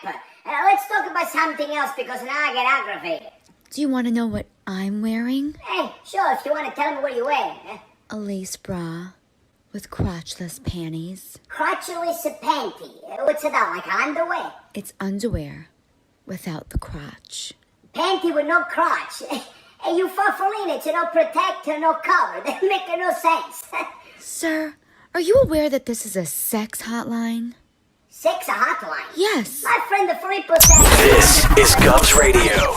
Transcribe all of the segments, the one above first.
step. Let's talk about something else because now I get aggravated. Do you want to know what I'm wearing? Hey, sure, if you want to tell me what you're wearing. A lace bra with crotchless panties. Crotchless panty. What's that, like underwear? It's underwear without the crotch. Panty with no crotch. Hey, you farfalina, it's no protector, no cover. That make no sense. Sir, are you aware that this is a sex hotline? Sex a hotline? Yes. My friend the Filippo said... This is Govs Radio.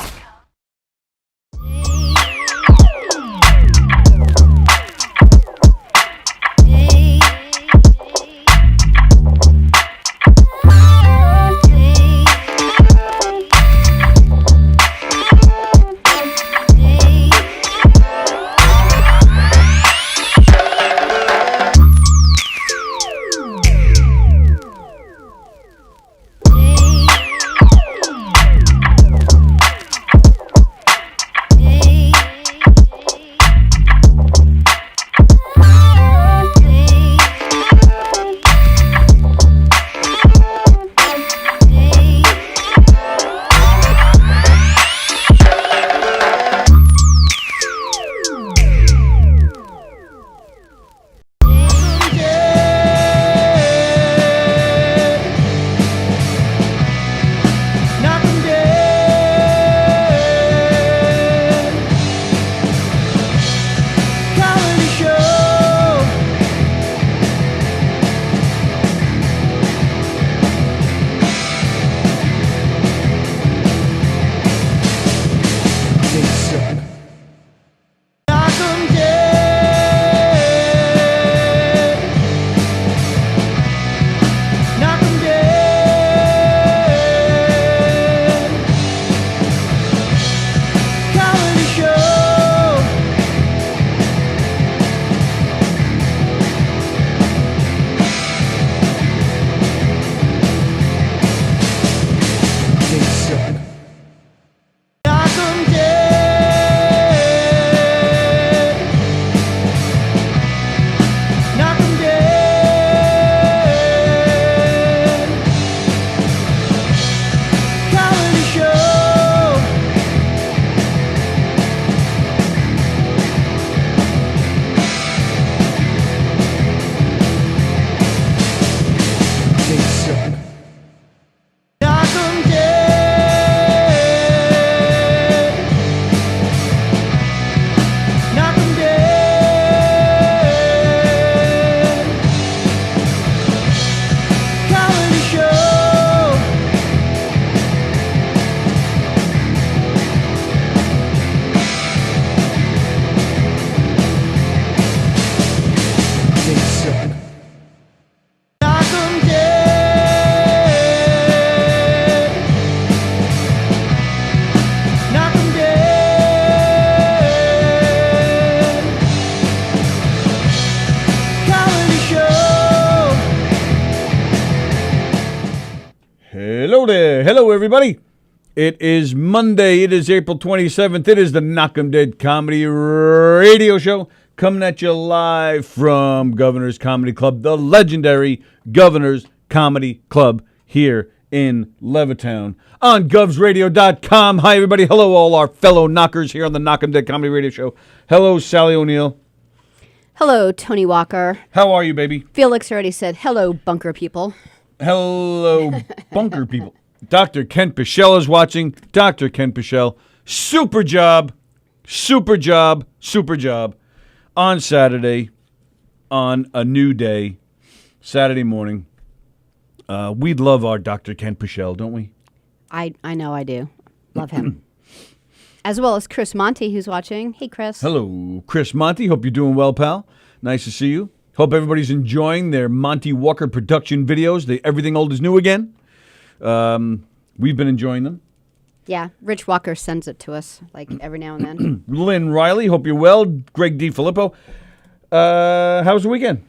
Hello, everybody. It is Monday. It is April 27th. It is the Knockem Dead Comedy Radio Show coming at you live from Governor's Comedy Club, the legendary Governor's Comedy Club here in Levittown on govsradio.com. Hi, everybody. Hello, all our fellow knockers here on the Knockem Dead Comedy Radio Show. Hello, Sallie O'Neill. Hello, Tony Walker. How are you, baby? Felix already said hello, bunker people. Hello, bunker people. Dr. Kent Pichelle is watching. Dr. Kent Pichelle, super job on Saturday, on a new day, Saturday morning. We'd love our Dr. Kent Pichelle, don't we? I know I do. Love him. As well as Chris Monty, who's watching. Hey, Chris. Hello, Chris Monty. Hope you're doing well, pal. Nice to see you. Hope everybody's enjoying their Monty Walker production videos. Everything Old is New Again. We've been enjoying them. Yeah, Rich Walker sends it to us like every now and then. Lynn Riley, hope you're well. Greg D. Filippo. How was the weekend?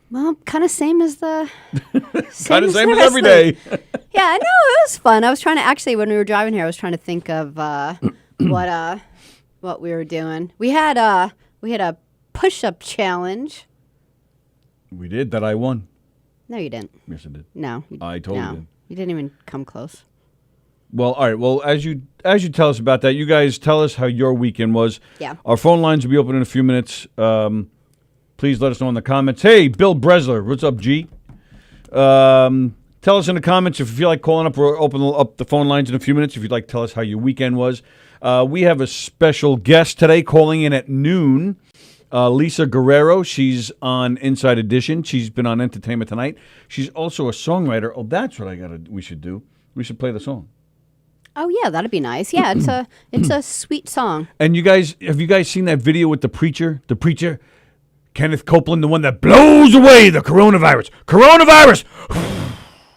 Well, kind of same as the Kind of same as every day. Yeah, I know, it was fun. I was trying to actually, when we were driving here, I was trying to think of what we were doing. We had a push-up challenge. We did. That I won. No, you didn't. Yes, I did. No. I totally did. You didn't even come close. Well, all right. Well, as you tell us about that, you guys tell us how your weekend was. Yeah. Our phone lines will be open in a few minutes. Please let us know in the comments. Hey, Bill Bresler, what's up, G? Tell us in the comments if you feel like calling up. We'll open up the phone lines in a few minutes if you'd like to tell us how your weekend was. We have a special guest today calling in at noon. Lisa Guerrero. She's on Inside Edition. She's been on Entertainment Tonight. She's also a songwriter. Oh, that's what we should do. We should play the song. Oh yeah, that'd be nice. Yeah, it's a sweet song. And have you guys seen that video with the preacher? The preacher, Kenneth Copeland, the one that blows away the coronavirus. Coronavirus!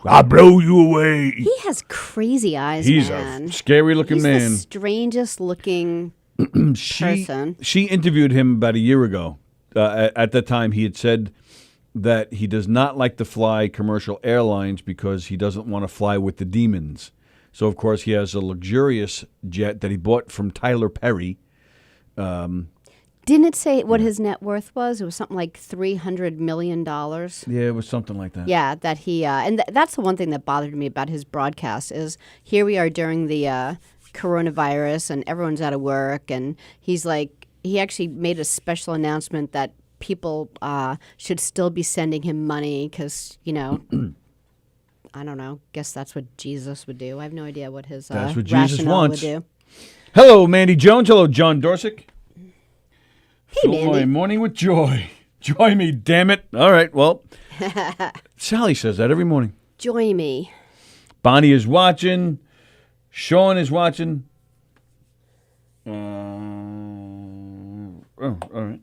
I'll blow you away. He has crazy eyes, He's man. a scary-looking man. He's the strangest-looking person. She interviewed him about a year ago. At that time, he had said that he does not like to fly commercial airlines because he doesn't want to fly with the demons. So, of course, he has a luxurious jet that he bought from Tyler Perry. Didn't it say what his net worth was? It was something like $300 million. Yeah, it was something like that. Yeah, that he and that's the one thing that bothered me about his broadcast is here we are during the coronavirus and everyone's out of work, and he actually made a special announcement that people should still be sending him money because I don't know. Guess that's what Jesus would do. I have no idea what his that's what Jesus rationale wants. would do. Hello, Mandy Jones. Hello, John Dorsick. Hey, Fill Mandy. my morning with joy. Joy me, damn it. All right, well, Sallie says that every morning. Join me. Bonnie is watching. Sean is watching. All right.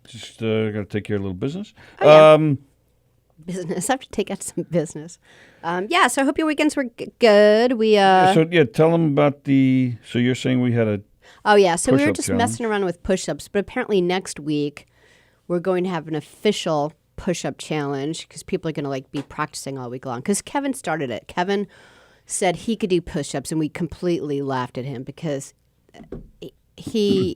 Just got to take care of a little business. Oh, yeah. Business. I have to take out some business. Yeah, so I hope your weekends were good. Tell them about so you're saying we had a Oh, yeah. So we were push-up just challenge. messing around with push-ups, but apparently next week we're going to have an official push-up challenge because people are going to be practicing all week long. Because Kevin started it. Kevin said he could do push-ups, and we completely laughed at him because he's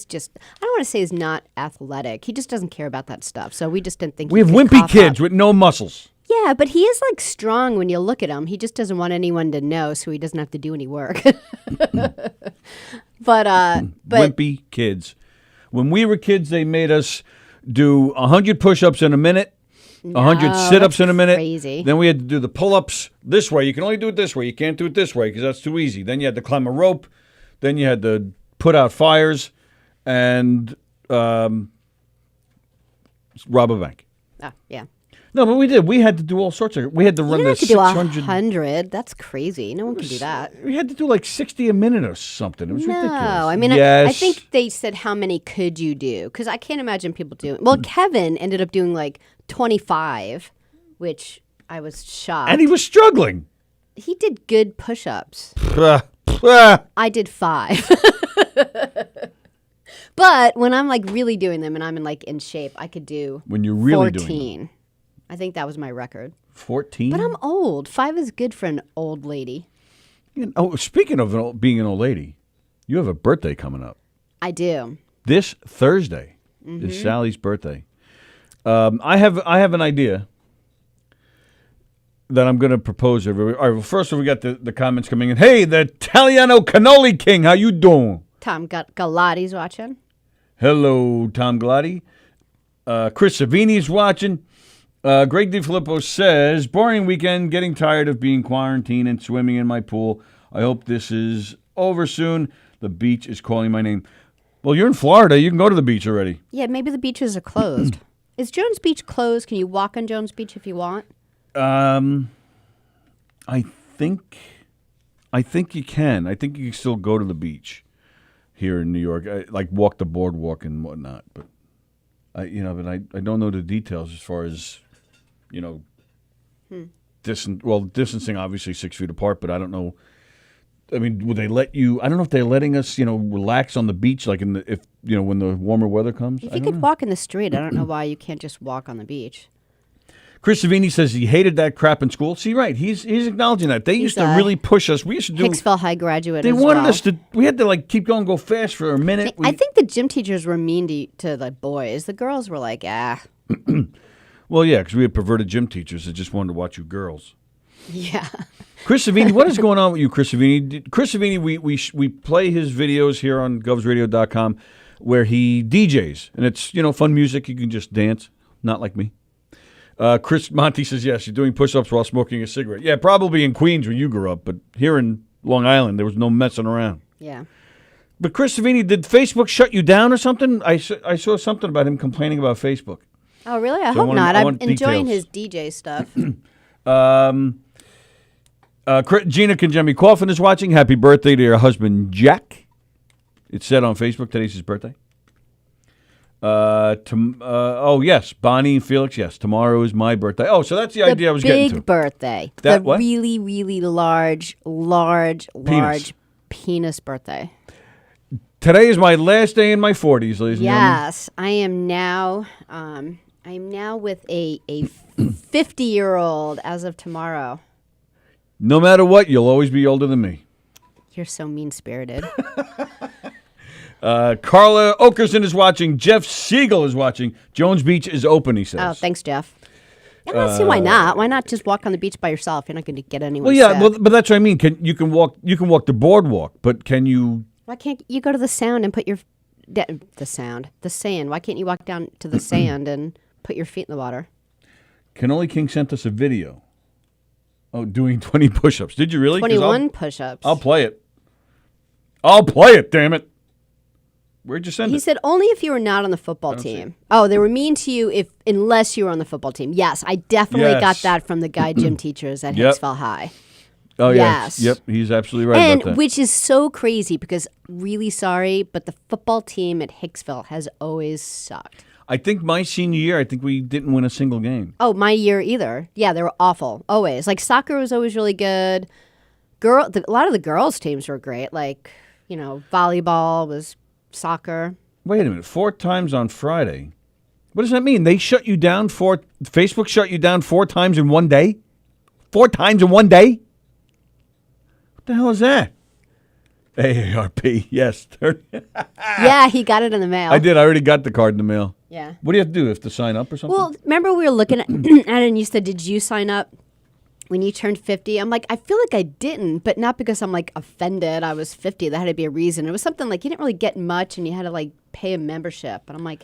just, I don't want to say he's not athletic. He just doesn't care about that stuff. So we just didn't think We he have could wimpy cough kids up. with no muscles. Yeah, but he is strong when you look at him. He just doesn't want anyone to know, so he doesn't have to do any work. But Wimpy kids. When we were kids, they made us do 100 push-ups in a minute, 100 sit-ups in a minute. Crazy. Then we had to do the pull-ups this way. You can only do it this way. You can't do it this way because that's too easy. Then you had to climb a rope. Then you had to put out fires and rob a bank. Oh, yeah. No, but we did. We had to do all sorts of. We had to run You the don't have to do 600. 100. That's crazy. No one can do that. We had to do 60 a minute or something. It was ridiculous. No, I mean, yes. I think they said how many could you do? Because I can't imagine people doing. Well, Kevin ended up doing 25, which I was shocked. And he was struggling. He did good push-ups. Ah. I did 5. But when I'm really doing them and I'm in shape, I could do When you're really 14. doing them. I think that was my record. 14? But I'm old. 5 is good for an old lady. Speaking of being an old lady, you have a birthday coming up. I do. This Thursday is Sallie's birthday. I have an idea that I'm going to propose to everybody. All right, well, first we got the comments coming in. Hey, the Italiano Cannoli King, how you doing? Tom Galati's watching. Hello, Tom Galati. Chris Savini's watching. Greg DiFilippo says, boring weekend, getting tired of being quarantined and swimming in my pool. I hope this is over soon. The beach is calling my name. Well, you're in Florida. You can go to the beach already. Yeah, maybe the beaches are closed. Is Jones Beach closed? Can you walk on Jones Beach if you want? I think you can. I think you can still go to the beach here in New York, walk the boardwalk and whatnot. But I don't know the details as far as distancing obviously 6 feet apart. But I don't know. I mean, would they let you? I don't know if they're letting us, relax on the beach, when the warmer weather comes. If you could walk in the street, I don't know why you can't just walk on the beach. Chris Savini says he hated that crap in school. See, right, he's acknowledging that. They used to really push us. We used to do. Hicksville High graduate. They as wanted well. us to. We had to keep going, go fast for a minute. I think the gym teachers were mean to the boys. The girls were like, ah. Well, yeah, because we had perverted gym teachers that just wanted to watch you girls. Yeah. Chris Savini, what is going on with you, Chris Savini? Chris Savini, we play his videos here on govsradio.com where he DJs, and it's, fun music. You can just dance, not like me. Chris Monty says, yes, you're doing push-ups while smoking a cigarette. Yeah, probably in Queens where you grew up, but here in Long Island, there was no messing around. Yeah. But Chris Savini, did Facebook shut you down or something? I saw something about him complaining about Facebook. Oh, really? I So hope not. I'm want enjoying details. his DJ stuff. Gina Conjemi Coffin is watching. Happy birthday to your husband, Jack. It said on Facebook today's his birthday. Yes, Bonnie and Felix, yes. Tomorrow is my birthday. Oh, so that's the idea I was getting to. Big birthday. That the what? really, really large penis birthday. Today is my last day in my 40s, ladies and Yes, I am now. With a 50-year-old as of tomorrow. No matter what, you'll always be older than me. You're so mean-spirited. Carla Okerson is watching. Jeff Siegel is watching. Jones Beach is open, he says. Oh, thanks, Jeff. I don't see why not. Why not just walk on the beach by yourself? You're not going to get anyone. Well, yeah, but that's what I mean. You can walk the boardwalk, but can you? Why can't you go to the sound and put your the sand? Why can't you walk down to the sand and put your feet in the water? Can Only King sent us a video. Oh, doing 20 push-ups. Did you really? 21 push-ups. I'll play it. I'll play it. Damn it. Where'd you send it? He said only if you were not on the football team. Oh, they were mean to you unless you were on the football team. Yes, I definitely got that from the guy gym teachers at Hicksville High. Oh, yes. Yep, he's absolutely right And about that. which is so crazy because really sorry, but the football team at Hicksville has always sucked. I think my senior year, we didn't win a single game. Oh, my year either. Yeah, they were awful. Always. Like soccer was always really good. A lot of the girls' teams were great. Like, volleyball was soccer. Wait a minute. 4 times on Friday. What does that mean? They shut you down Facebook shut you down 4 times in one day? 4 times in one day? What the hell is that? AARP, yes. Yeah, he got it in the mail. I did. I already got the card in the mail. Yeah. What do you have to do? You have to sign up or something? Well, remember we were looking at it and you said, did you sign up when you turned 50? I'm like, I feel like I didn't, but not because I'm like offended. I was 50. That had to be a reason. It was something like you didn't really get much and you had to like pay a membership. And I'm like,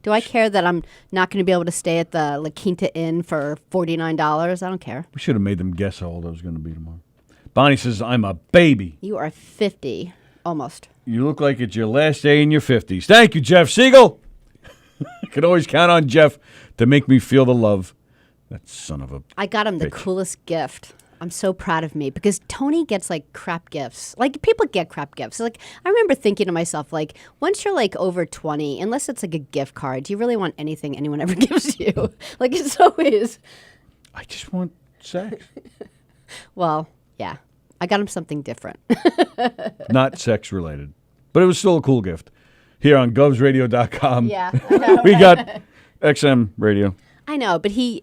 do I care that I'm not going to be able to stay at the La Quinta Inn for $49? I don't care. We should have made them guess how old I was going to be tomorrow. Bonnie says, I'm a baby. You are 50, almost. You look like it's your last day in your 50s. Thank you, Jeff Siegel. You can always count on Jeff to make me feel the love. That son of a I got him the bitch. coolest gift. I'm so proud of me because Tony gets like crap gifts. Like people get crap gifts. Like I remember thinking to myself, like once you're like over 20, unless it's like a gift card, do you really want anything anyone ever gives you? Like it's always. I just want sex. Well, yeah, I got him something different. Not sex related. But it was still a cool gift. Here on govsradio.com. Yeah, I know. We got XM radio. I know, but he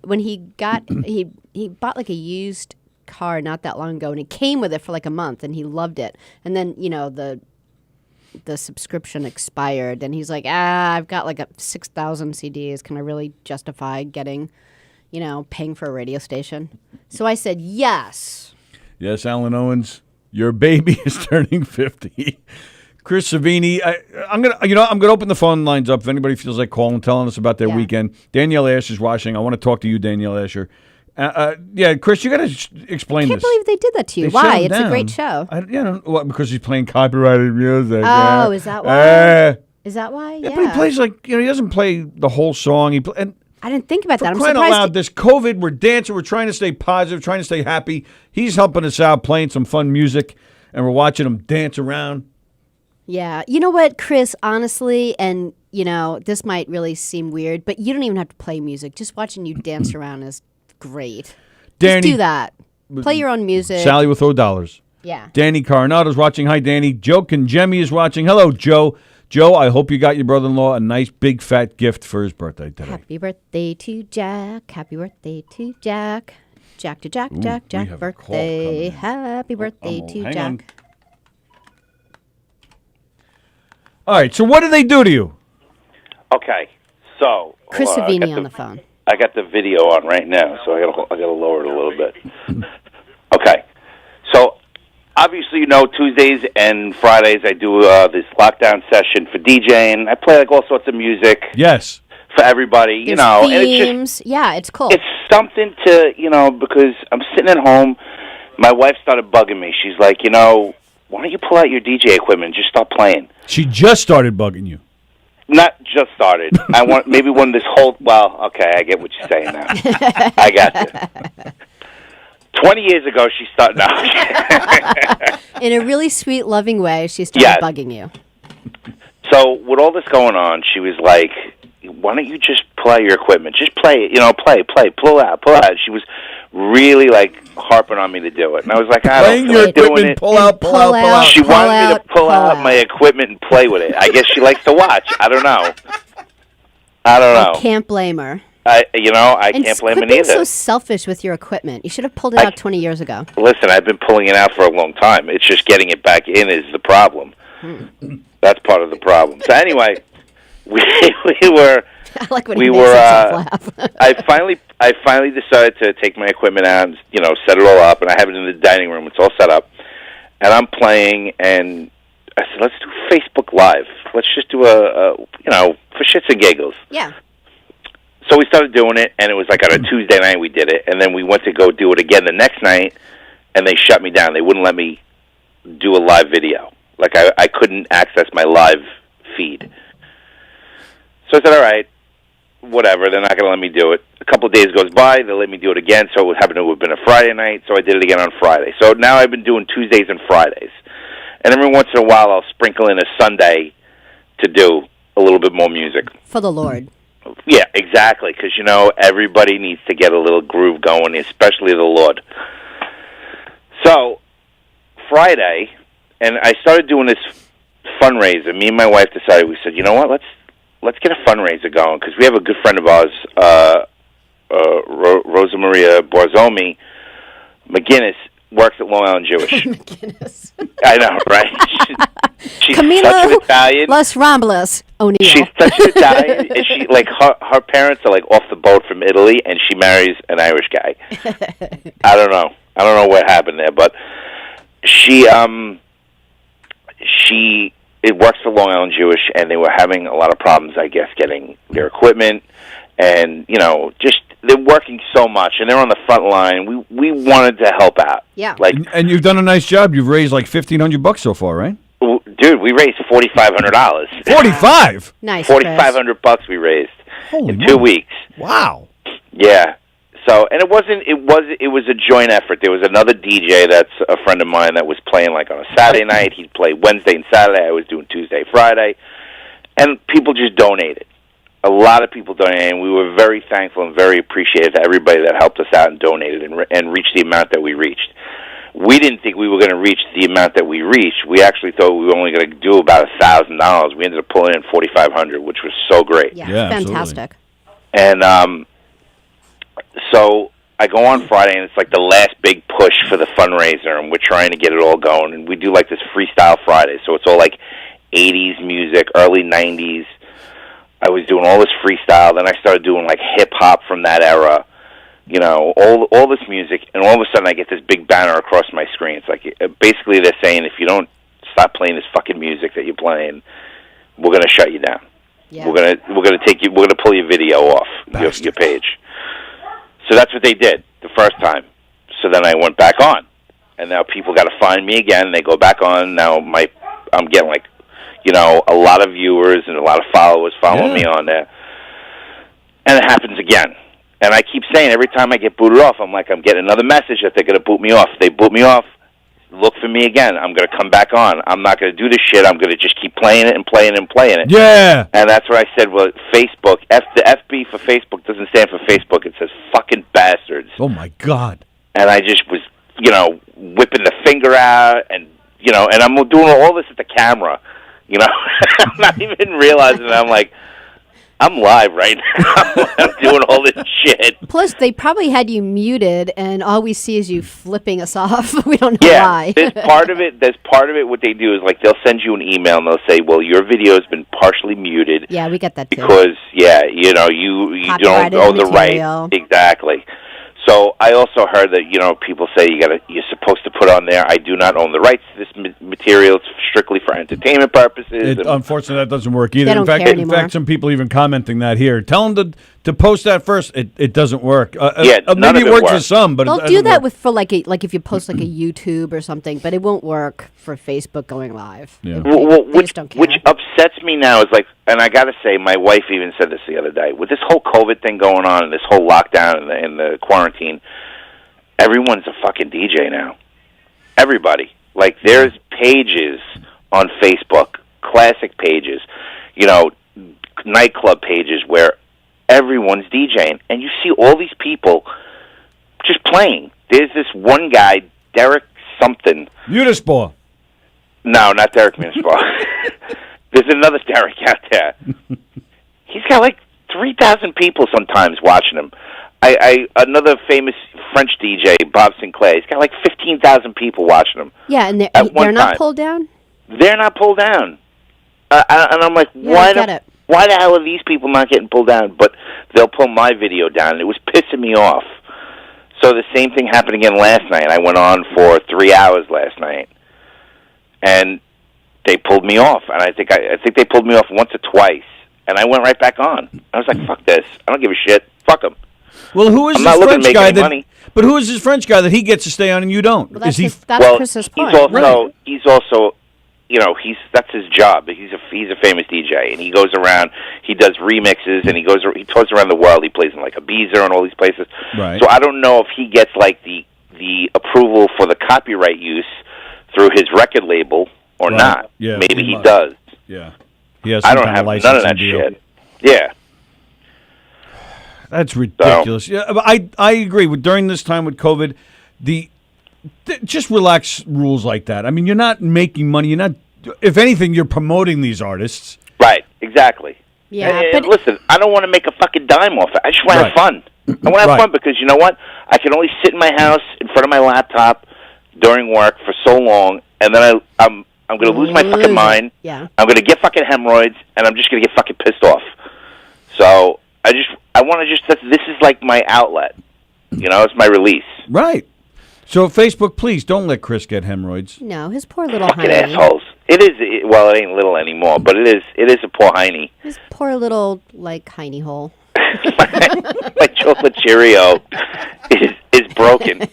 bought like a used car not that long ago, and he came with it for like a month, and he loved it. And then the subscription expired, and he's like, I've got like 6,000 CDs. Can I really justify getting, paying for a radio station? So I said yes. Yes, Alan Owens, your baby is turning 50. Chris Savini, I'm gonna open the phone lines up if anybody feels like calling, telling us about their weekend. Danielle Ash is watching. I want to talk to you, Danielle Asher. Chris, you got to explain I this. can't believe they did that to you. They shut Why? him It's down. a great show. Because he's playing copyrighted music. Oh, is that why? Is that why? Yeah, but he plays he doesn't play the whole song. And I didn't think about that. I'm crying out surprised. loud, this COVID, we're dancing, we're trying to stay positive, trying to stay happy. He's helping us out, playing some fun music, and we're watching him dance around. Yeah. You know what, Chris, honestly, and, this might really seem weird, but you don't even have to play music. Just watching you dance around is great. Danny, Just do that. Play your own music. Sallie with $0. Yeah. Danny Coronado's watching. Hi, Danny. Joe Conjemi is watching. Hello, Joe. Joe, I hope you got your brother-in-law a nice big fat gift for his birthday today. Happy birthday to Jack. Happy birthday to Jack. Jack to Jack, Ooh, Jack, we Jack have a call birthday. coming in. Happy birthday to hang Jack. on. All right, so what did they do to you? Okay, so Chris hold on, I Savini got on the- the phone. the video on right now, so I gotta lower it a little bit. Okay, so obviously, Tuesdays and Fridays I do this lockdown session for DJing. I play like all sorts of music. Yes. For everybody, There's and themes. It's cool. It's something to, because I'm sitting at home. My wife started bugging me. She's like, why don't you pull out your DJ equipment and just start playing? She just started bugging you. Not just started. I want maybe when this whole. Well, okay, I get what you're saying now. I got you. 20 years ago, she started. No. In a really sweet, loving way, she started bugging you. So with all this going on, she was like, why don't you just pull out your equipment? Just play it, pull out. She was really harping on me to do it. And I was like, I don't feel like doing it. Pull out. She wanted me to pull out my equipment and play with it. I guess she likes to watch. I don't know. I can't blame her. I can't blame her Quit being either. so selfish with your equipment. You should have pulled it out 20 years ago. Listen, I've been pulling it out for a long time. It's just getting it back in is the problem. That's part of the problem. So anyway, we were. I like when he makes himself laugh. I finally decided to take my equipment out and set it all up, and I have it in the dining room. It's all set up, and I'm playing. And I said, let's do Facebook Live. Let's just do for shits and giggles. Yeah. So we started doing it, and it was on a Tuesday night we did it, and then we went to go do it again the next night, and they shut me down. They wouldn't let me do a live video. I couldn't access my live feed. So I said, all right, whatever. They're not going to let me do it. A couple of days goes by. They let me do it again, so it happened to have been a Friday night, so I did it again on Friday. So now I've been doing Tuesdays and Fridays. And every once in a while, I'll sprinkle in a Sunday to do a little bit more music. For the Lord. Yeah, exactly, because, everybody needs to get a little groove going, especially the Lord. So, Friday, and I started doing this fundraiser. Me and my wife decided, we said, you know what, let's get a fundraiser going, because we have a good friend of ours, Rosa Maria Borzomi McGinnis, works at Long Island Jewish. McGinnis. I know, right? She's Camilo such an Italian. Los Rambles O'Neill. She's such an Italian, and she her parents are off the boat from Italy, and she marries an Irish guy. I don't know what happened there, but she it works for Long Island Jewish, and they were having a lot of problems, I guess, getting their equipment, and just they're working so much, and they're on the front line. We wanted to help out. Yeah, and you've done a nice job. You've raised $1,500 so far, right? Dude, we raised $4,500. 45. Nice. $4,500 we raised in 2 weeks. Wow. Yeah. So, and it was a joint effort. There was another DJ that's a friend of mine that was playing on a Saturday night. He'd play Wednesday and Saturday. I was doing Tuesday, Friday. And people just donated. A lot of people donated, and we were very thankful and very appreciative to everybody that helped us out and donated and reached the amount that we reached. We didn't think we were going to reach the amount that we reached. We actually thought we were only going to do about $1,000. We ended up pulling in $4,500, which was so great. Yeah, fantastic. Absolutely. And so I go on Friday, and it's the last big push for the fundraiser, and we're trying to get it all going. And we do this Freestyle Friday, so it's all 80s music, early 90s. I was doing all this freestyle. Then I started doing hip-hop from that era. All this music, and all of a sudden I get this big banner across my screen. It's basically they're saying, if you don't stop playing this fucking music that you're playing, we're going to shut you down. Yeah. We're going to pull your video off your page. So that's what they did the first time. So then I went back on, and now people got to find me again. They go back on. Now I'm getting a lot of viewers and a lot of followers following me on there, and it happens again. And I keep saying every time I get booted off, I'm getting another message that they're going to boot me off. They boot me off. Look for me again. I'm going to come back on. I'm not going to do this shit. I'm going to just keep playing it and playing it and playing it. Yeah. And that's what I said. Well, Facebook, the FB for Facebook doesn't stand for Facebook. It says fucking bastards. Oh, my God. And I just was, whipping the finger out and, and I'm doing all this at the camera, I'm not even realizing it. I'm I'm live right now. I'm doing all this shit. Plus, they probably had you muted, and all we see is you flipping us off. We don't know Yeah, why. there's part of it. What they do is like they'll send you an email and they'll say, "Well, your video has been partially muted." Yeah, we get that too. Because you don't Copyrighted own the material. right exactly. So I also heard that people say you're supposed to put on there, "I do not own the rights to this material. It's strictly for entertainment purposes." Unfortunately, that doesn't work either. They don't care In anymore. fact, some people even commenting that here. Tell them to post that first. It doesn't work. None Maybe of it it works works. with some, but They'll it do doesn't that work. for like if you post like a YouTube or something, but it won't work for Facebook going live. Yeah. They just don't care. Which upsets me now is and I got to say, my wife even said this the other day, with this whole COVID thing going on and this whole lockdown and the quarantine, everyone's a fucking DJ now. Everybody. Like, there's pages on Facebook, classic pages, nightclub pages where everyone's DJing, and you see all these people just playing. There's this one guy, Derek something. Unisport. No, not Derek Municipal. There's another Derek out there. He's got like 3,000 people sometimes watching him. Another famous French DJ, Bob Sinclair, he's got like 15,000 people watching him. Yeah, and at one they're not time. pulled down? They're not pulled down. And I'm like, Yeah, why I get it. why the hell are these people not getting pulled down? But they'll pull my video down, and it was pissing me off. So the same thing happened again last night. I went on for 3 hours last night, and they pulled me off. And I think they pulled me off once or twice, and I went right back on. I was like, fuck this. I don't give a shit. Fuck them. Well, who is I'm this not looking to French make guy any that? money. But who is this French guy that he gets to stay on and you don't? Well, that's is he? that's Chris's point. He's also that's his job. He's a famous DJ, and he goes around. He does remixes, and he tours around the world. He plays in like Ibiza and all these places. Right. So I don't know if he gets like the approval for the copyright use through his record label or Right. not. Yeah, Maybe he he must. does. Yeah. He has I some don't kind have of none of that licensing deal. shit. Yeah. That's ridiculous. Yeah, but I agree with during this time with COVID, just relax rules like that. I mean, you're not making money. You're not. If anything, you're promoting these artists. Right. Exactly. Yeah, And but listen, I don't want to make a fucking dime off it. I just want to Right. have fun. I want to have Right. fun because you know what? I can only sit in my house in front of my laptop during work for so long, and then I'm going to lose my fucking mind. Yeah. I'm going to get fucking hemorrhoids, and I'm just going to get fucking pissed off. So I want to this is like my outlet. It's my release. Right. So Facebook, please don't let Chris get hemorrhoids. No, his poor little Fucking hiney. assholes. It ain't little anymore, but it is a poor hiney. His poor little hiney hole. My chocolate Cheerio is broken.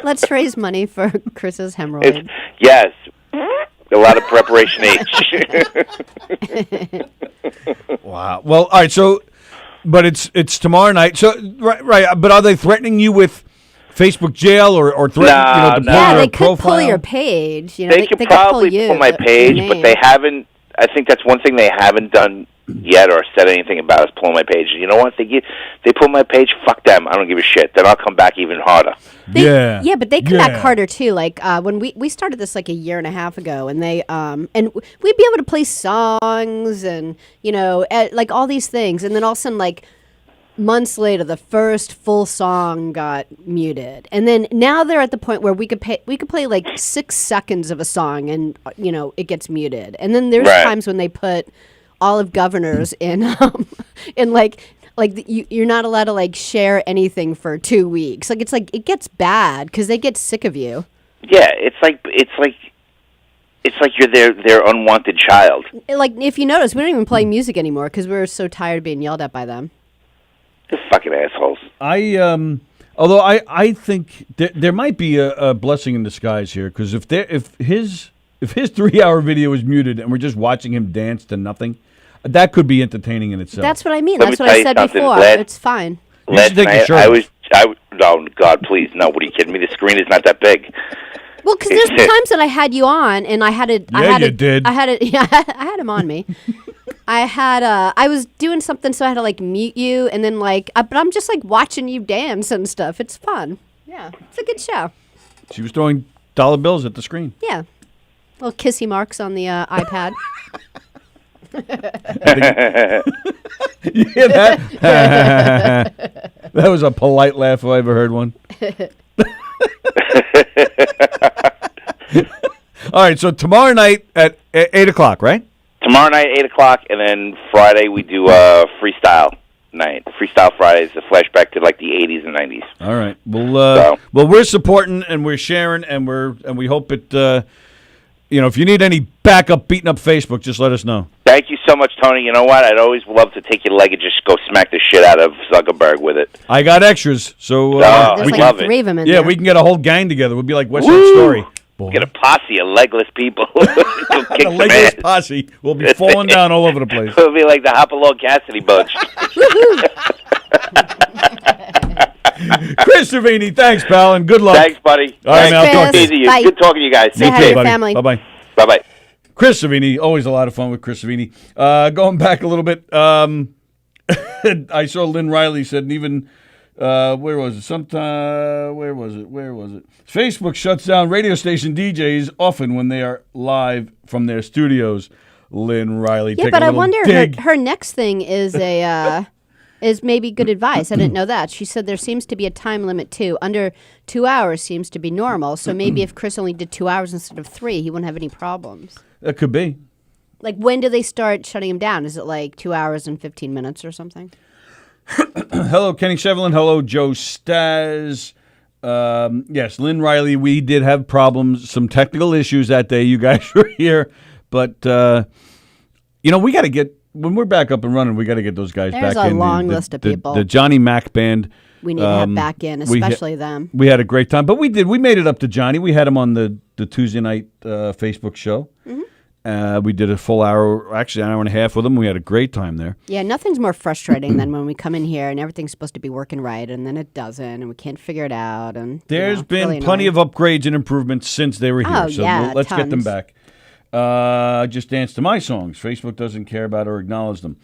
Let's raise money for Chris's hemorrhoid. Yes. A lot of preparation H. Wow. Well, all right. So, but it's tomorrow night. So right. But are they threatening you with Facebook jail or threatening to pull Yeah, your they could profile? pull your page. They could probably pull my page, but they haven't. I think that's one thing they haven't done yet or said anything about is pulling my page. You know what? They pull my page. Fuck them. I don't give a shit. Then I'll come back even harder. Yeah, but they come back Yeah. harder too. Like when we started this like a year and a half ago, and they and we'd be able to play songs and like all these things, and then all of a sudden like months later, the first full song got muted, and then now they're at the point where we could play like 6 seconds of a song, and it gets muted, and then there's Right. times when they put Olive Governors in you're not allowed to like share anything for 2 weeks. Like it gets bad because they get sick of you. Yeah, it's like you're their unwanted child. Like if you notice, we don't even play music anymore because we're so tired of being yelled at by them. They're fucking assholes. Although I think there might be a blessing in disguise here because if his 3-hour video is muted and we're just watching him dance to nothing, that could be entertaining in itself. That's what I mean. Let That's me what tell I you said something. before. It's fine. You should Last take your night, shirt off. oh God, please, no! What are you kidding me? The screen is not that big. Well, because there's times that I had you on and I had it. You did. I had it. Yeah, I had him on me. I was doing something, so I had to like mute you, and then but I'm just like watching you dance and stuff. It's fun. Yeah, it's a good show. She was throwing dollar bills at the screen. Yeah, little kissy marks on the iPad. You hear that? That was a polite laugh if I ever heard one. All right, so tomorrow night at 8 o'clock, right? Tomorrow night, 8 o'clock, and then Friday we do freestyle night. Freestyle Friday is a flashback to like the 80s and 90s. All right. Well, we're supporting and we're sharing and we hope it. If you need any backup beating up Facebook, just let us know. Thank you so much, Tony. You know what? I'd always love to take your leg and just go smack the shit out of Zuckerberg with it. I got extras, so There's we like love 3 of them in yeah, there. we can get a whole gang together. We'll be like West Side Story. Boy. Get a posse of legless people. Go kick The some legless ass. posse will be falling down all over the place. It'll be like the Hopalong Cassidy bunch. Chris Savini, thanks, pal, and good luck. Thanks, buddy. All right, Thanks. man, I'll talk to Chris. you. Easy to you. Bye. Good talking to you guys. Say Take hi to care. your family. Bye-bye. Bye-bye. Chris Savini, always a lot of fun with Chris Savini. Going back a little bit, I saw Lynn Riley said, and even where was it? Where was it? Facebook shuts down radio station DJs often when they are live from their studios. Lynn Riley, Yeah, take but a I little wonder dig. her next thing is is maybe good advice. I didn't know that. She said there seems to be a time limit too. Under 2 hours seems to be normal. So maybe if Chris only did 2 hours instead of 3, he wouldn't have any problems. That could be. Like, when do they start shutting him down? Is it like 2 hours and 15 minutes or something? Hello, Kenny Shevlin. Hello, Joe Staz. Yes, Lynn Riley, we did have problems, some technical issues that day. You guys were here. But, we got to get, when we're back up and running, we got to get those guys There's back in. a long list of people. The Johnny Mac Band. We need to have back in, especially them. We had a great time. But we made it up to Johnny. We had him on the Tuesday night Facebook show. Mm-hmm. We did a full hour, actually an hour and a half with him. We had a great time there. Yeah, nothing's more frustrating than when we come in here and everything's supposed to be working right, and then it doesn't, and we can't figure it out. And There's been really plenty annoying. of upgrades and improvements since they were here. Oh, So yeah, let's get them tons. back. Just dance to my songs. Facebook doesn't care about or acknowledge them.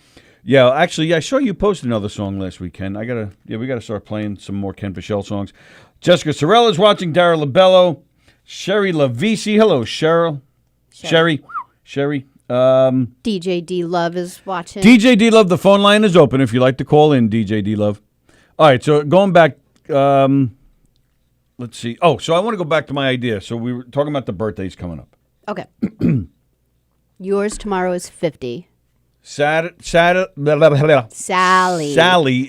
Yeah, actually, I saw you posted another song last weekend. We gotta start playing some more Ken Fischel songs. Jessica Sorrell is watching. Dara LaBello, Sherry Lavisi. Hello, Cheryl. Sherry. DJ D Love is watching. DJ D Love, the phone line is open if you'd like to call in, DJ D Love. All right, so going back, let's see. Oh, so I want to go back to my idea. So we were talking about the birthdays coming up. Okay. Yours tomorrow is 50. Sally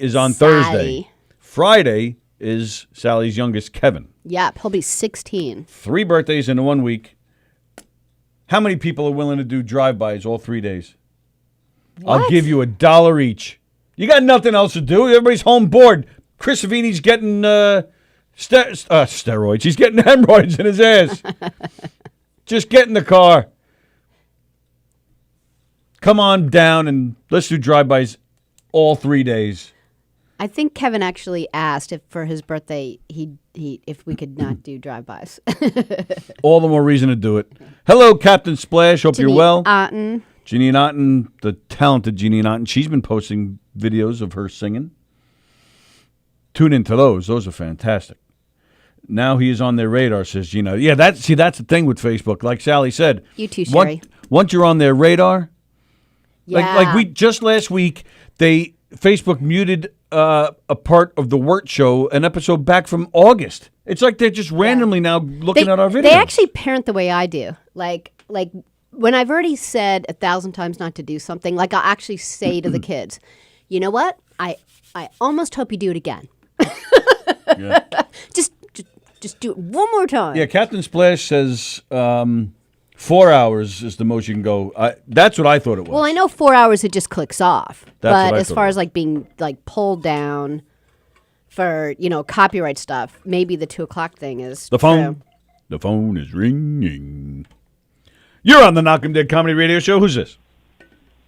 is on Thursday. Sally. Friday is Sally's youngest, Kevin. Yep, he'll be 16. 3 birthdays in 1 week. How many people are willing to do drive-bys all 3 days? What? I'll give you $1 each. You got nothing else to do. Everybody's home bored. Chris Savini's getting steroids. He's getting hemorrhoids in his ass. Just get in the car. Come on down and let's do drive-bys all 3 days. I think Kevin actually asked if for his birthday if we could not do drive-bys. All the more reason to do it. Hello, Captain Splash. Hope you're well. Jeannie Otten, the talented Jeannie Otten. She's been posting videos of her singing. Tune into those. Those are fantastic. Now he is on their radar, says Gina. Yeah, that's the thing with Facebook. Like Sally said. You too, Sherry. Once you're on their radar, Yeah. like we just last week, Facebook muted a part of the Wirt Show, an episode back from August. It's like they're just randomly now looking at our videos. They actually parent the way I do. Like when I've already said 1,000 times not to do something, like I'll actually say to the kids, you know what? I almost hope you do it again. Yeah. Just do it one more time. Yeah, Captain Splash says 4 hours is the most you can go. That's what I thought it was. Well, I know 4 hours it just clicks off. That's what but I as thought far it as like being like pulled down for, copyright stuff, maybe the 2 o'clock thing is The phone. true. The phone is ringing. You're on the Knockem Dead Comedy Radio Show. Who's this?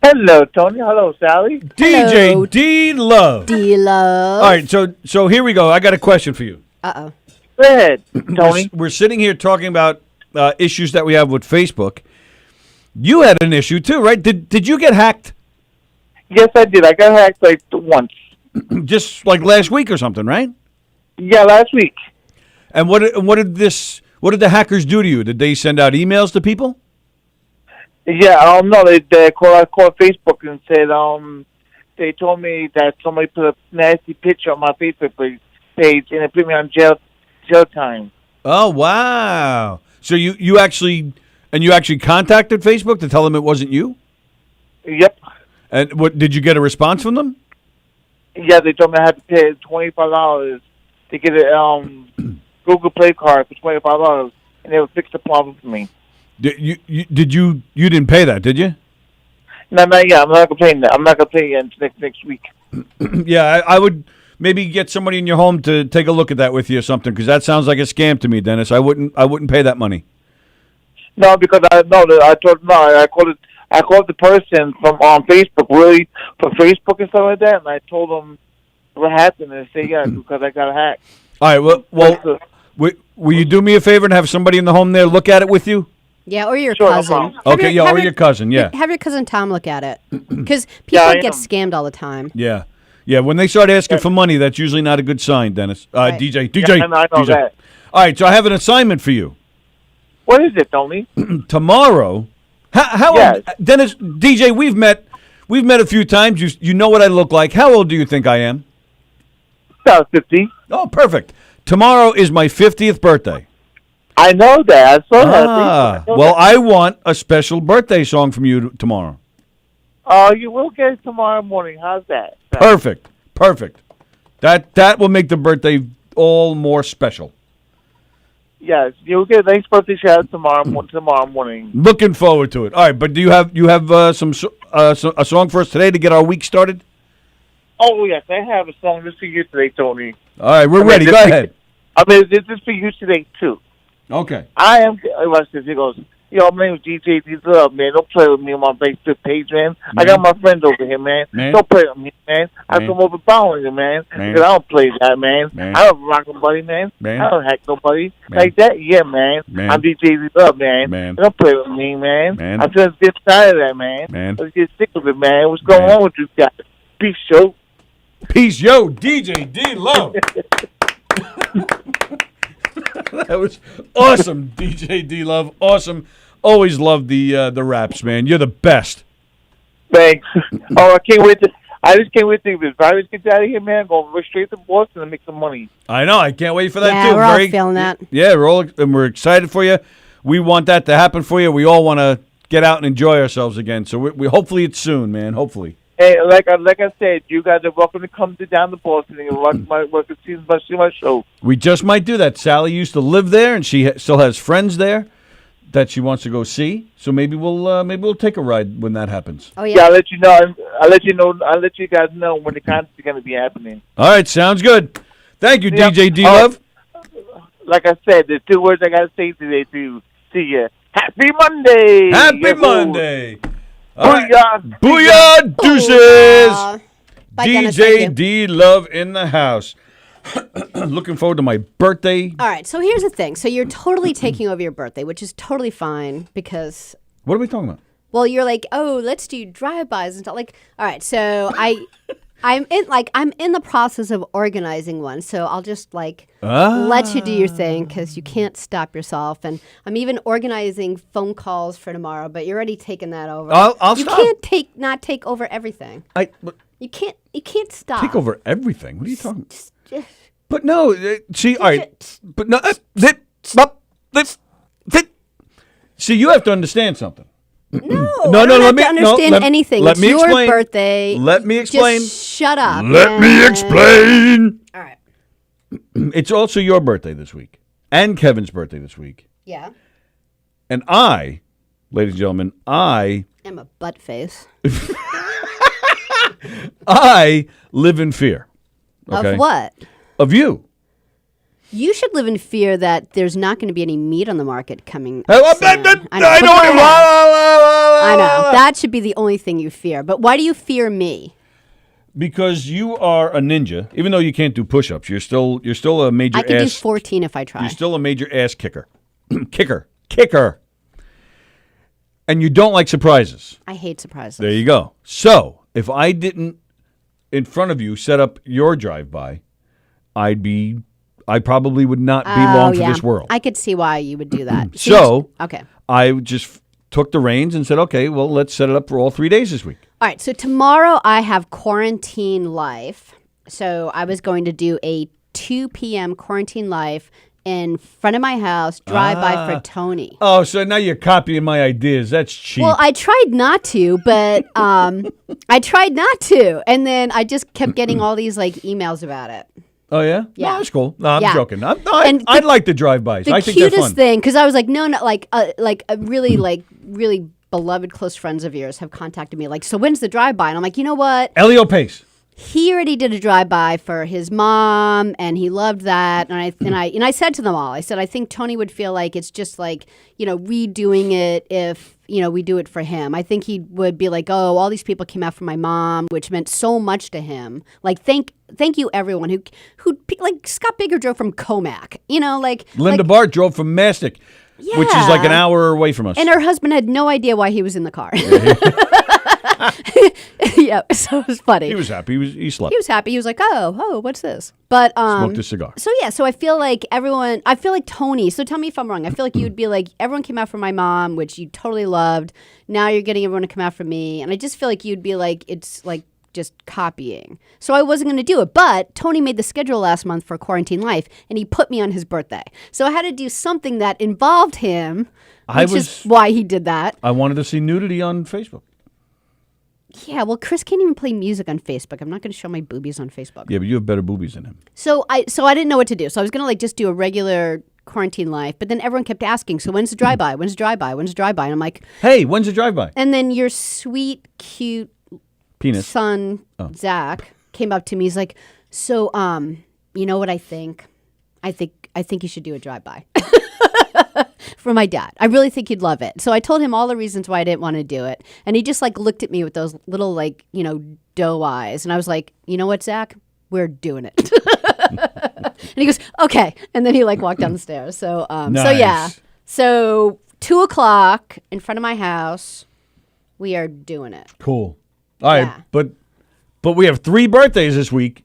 Hello, Tony. Hello, Sally. DJ D Love. D-Love. All right, so here we go. I got a question for you. Uh-oh. Go ahead, Tony. We're sitting here talking about issues that we have with Facebook. You had an issue too, right? Did you get hacked? Yes, I did. I got hacked like once. Just like last week or something, right? Yeah, last week. And what did the hackers do to you? Did they send out emails to people? Yeah, no, I called Facebook and said, they told me that somebody put a nasty picture on my Facebook page and it put me on jail time. Oh, wow. So you actually contacted Facebook to tell them it wasn't you? Yep. And what did you get a response from them? Yeah, they told me I had to pay $25 to get a Google Play card for $25, and they would fix the problem for me. You didn't pay that, did you? No, yeah, I'm not gonna pay that. I'm not gonna pay it next week. Yeah, I would maybe get somebody in your home to take a look at that with you or something, because that sounds like a scam to me, Dennis. I wouldn't pay that money. No, because I called the person from Facebook, really, for Facebook and stuff like that, and I told them what happened, and they said, yeah, because I got hacked. All right, well, will you do me a favor and have somebody in the home there look at it with you? Yeah, or your Sure, no cousin. problem. Okay, or your cousin, yeah. Have your cousin Tom look at it. Because people I get am. scammed all the time. Yeah. Yeah, when they start asking for money, that's usually not a good sign, Dennis. Right. DJ. I know DJ. that. All right, so I have an assignment for you. What is it, Tony? Tomorrow, how Yes. old, Dennis, DJ, we've met a few times. You know what I look like. How old do you think I am? About 50. Oh, perfect. Tomorrow is my 50th birthday. I know that. I saw that. Well, I want a special birthday song from you tomorrow. You will get it tomorrow morning. How's that? Perfect. That will make the birthday all more special. Yes, you'll get a nice birthday shout tomorrow morning. Looking forward to it. All right, but do you have a song for us today to get our week started? Oh, yes, I have a song just for you today, Tony. All right, we're ready. Go ahead. This is for you today, too. Okay. I am. Watch this. He goes, yo, my name is DJ D Love, man. Don't play with me on my Facebook page, man. I got my friends over here, man. Don't play with me, man. I come over following you, man. Because I don't play that, man. I don't rock nobody, man. I don't hack nobody. Like that, yeah, man. I'm DJ D Love, man. Don't play with me, man. I'm just get tired of that, man. Let's get sick of it, man. What's going on with you guys? Peace, yo. Peace, yo, DJ D Love. That was awesome, DJ D Love. Awesome. Always love the raps, man. You're the best. Thanks. I just can't wait to this virus gets out of here, man. Go straight to Boston and make some money. I know. I can't wait for that Yeah, too. we're all feeling that. Yeah, we're excited for you. We want that to happen for you. We all want to get out and enjoy ourselves again. So we hopefully it's soon, man. Hopefully. Hey, like I said, you guys are welcome to come down to Boston and see my show. We just might do that. Sallie used to live there, and she still has friends there that she wants to go see. So maybe we'll take a ride when that happens. Oh, yeah. Yeah, I'll let you know. I'll let you guys know when the concert's going to be happening. All right, sounds good. Thank you, Yeah. DJ D Love. Like I said, there's 2 words I got to say today to you. Happy Monday. Happy Monday. All right. Booyah. Booyah, deuces. Bye, Dennis, thank you. DJ D Love in the house. Looking forward to my birthday. All right, so here's the thing. So you're totally taking over your birthday, which is totally fine because, What are we talking about? well, you're like, oh, let's do drive-bys and stuff. Like, all right, so I'm in the process of organizing one, so I'll just let you do your thing because you can't stop yourself. And I'm even organizing phone calls for tomorrow, but you're already taking that over. I'll you stop. can't not take over everything. You can't stop. Take over everything. What are you talking? Just- But no, see, all right. But no, see, you have to understand something. No, No, I don't have let me to understand let anything. Let It's me your explain. birthday. Let me explain. Just shut up. Let me explain. All right. It's also your birthday this week, and Kevin's birthday this week, Yeah. and I, ladies and gentlemen, I I'm a butt face. live in fear. Okay? Of what? Of you. You should live in fear that there's not going to be any meat on the market coming. I soon. I know. I but know. go ahead. I know. That should be the only thing you fear. But why do you fear me? Because you are a ninja, even though you can't do push-ups. You're still a major I could do ass. 14 if I try. You're still a major ass kicker. kicker. And you don't like surprises. I hate surprises. There you go. So, if I didn't, in front of you, set up your drive-by, I probably would not be long for this world. I could see why you would do that. So, okay. I would just took the reins and said, okay, well, let's set it up for all 3 days this week. All right, so tomorrow I have quarantine life. So I was going to do a 2 p.m. quarantine life in front of my house, drive-by for Tony. Oh, so now you're copying my ideas. That's cheap. Well, I tried not to, but I tried not to. And then I just kept getting all these like emails about it. Oh, yeah? Yeah. No, that's cool. No, I'm Yeah. joking. And I'd like the drive-bys. The I think they're cutest fun. thing, because I was like, no, like a really really beloved close friends of yours have contacted me like, so when's the drive-by? And I'm like, you know what? Elio Pace. He already did a drive-by for his mom, and he loved that. And I said to them all, I said, I think Tony would feel like it's just like, redoing it if, we do it for him. I think he would be like, oh, all these people came out for my mom, which meant so much to him. Like, thank you everyone who like Scott Baker drove from Comac, Linda Bart drove from Mastic, which is like an hour away from us. and her husband had no idea why he was in the car. Yeah, so it was funny. He was happy. He slept. He was happy. He was like, oh, what's this? But Smoked a cigar. So I feel like Tony, so tell me if I'm wrong. I feel like you would be like, everyone came out for my mom, which you totally loved. Now you're getting everyone to come out for me. And I just feel like you'd be like, it's like just copying. So I wasn't going to do it. But Tony made the schedule last month for Quarantine Life, and he put me on his birthday. So I had to do something that involved him, which is why he did that. I wanted to see nudity on Facebook. Yeah, well, Chris can't even play music on Facebook. I'm not going to show my boobies on Facebook. Yeah, but you have better boobies than him. So I didn't know what to do. So I was going to like just do a regular Quarantine Life, but then everyone kept asking, so when's the drive-by? When's the drive-by? When's the drive-by? And I'm like, hey, when's the drive-by? and then your sweet, cute Penis. son, Zach, came up to me. He's like, so, you know what I think? I think you should do a drive-by. For my dad. I really think he'd love it. So I told him all the reasons why I didn't want to do it. And he just like looked at me with those little like, doe eyes. And I was like, you know what, Zach? We're doing it. And he goes, okay. And then he like walked down the stairs. So, Nice. so yeah. So 2:00 in front of my house, we are doing it. Cool. All right, Yeah. but we have 3 birthdays this week.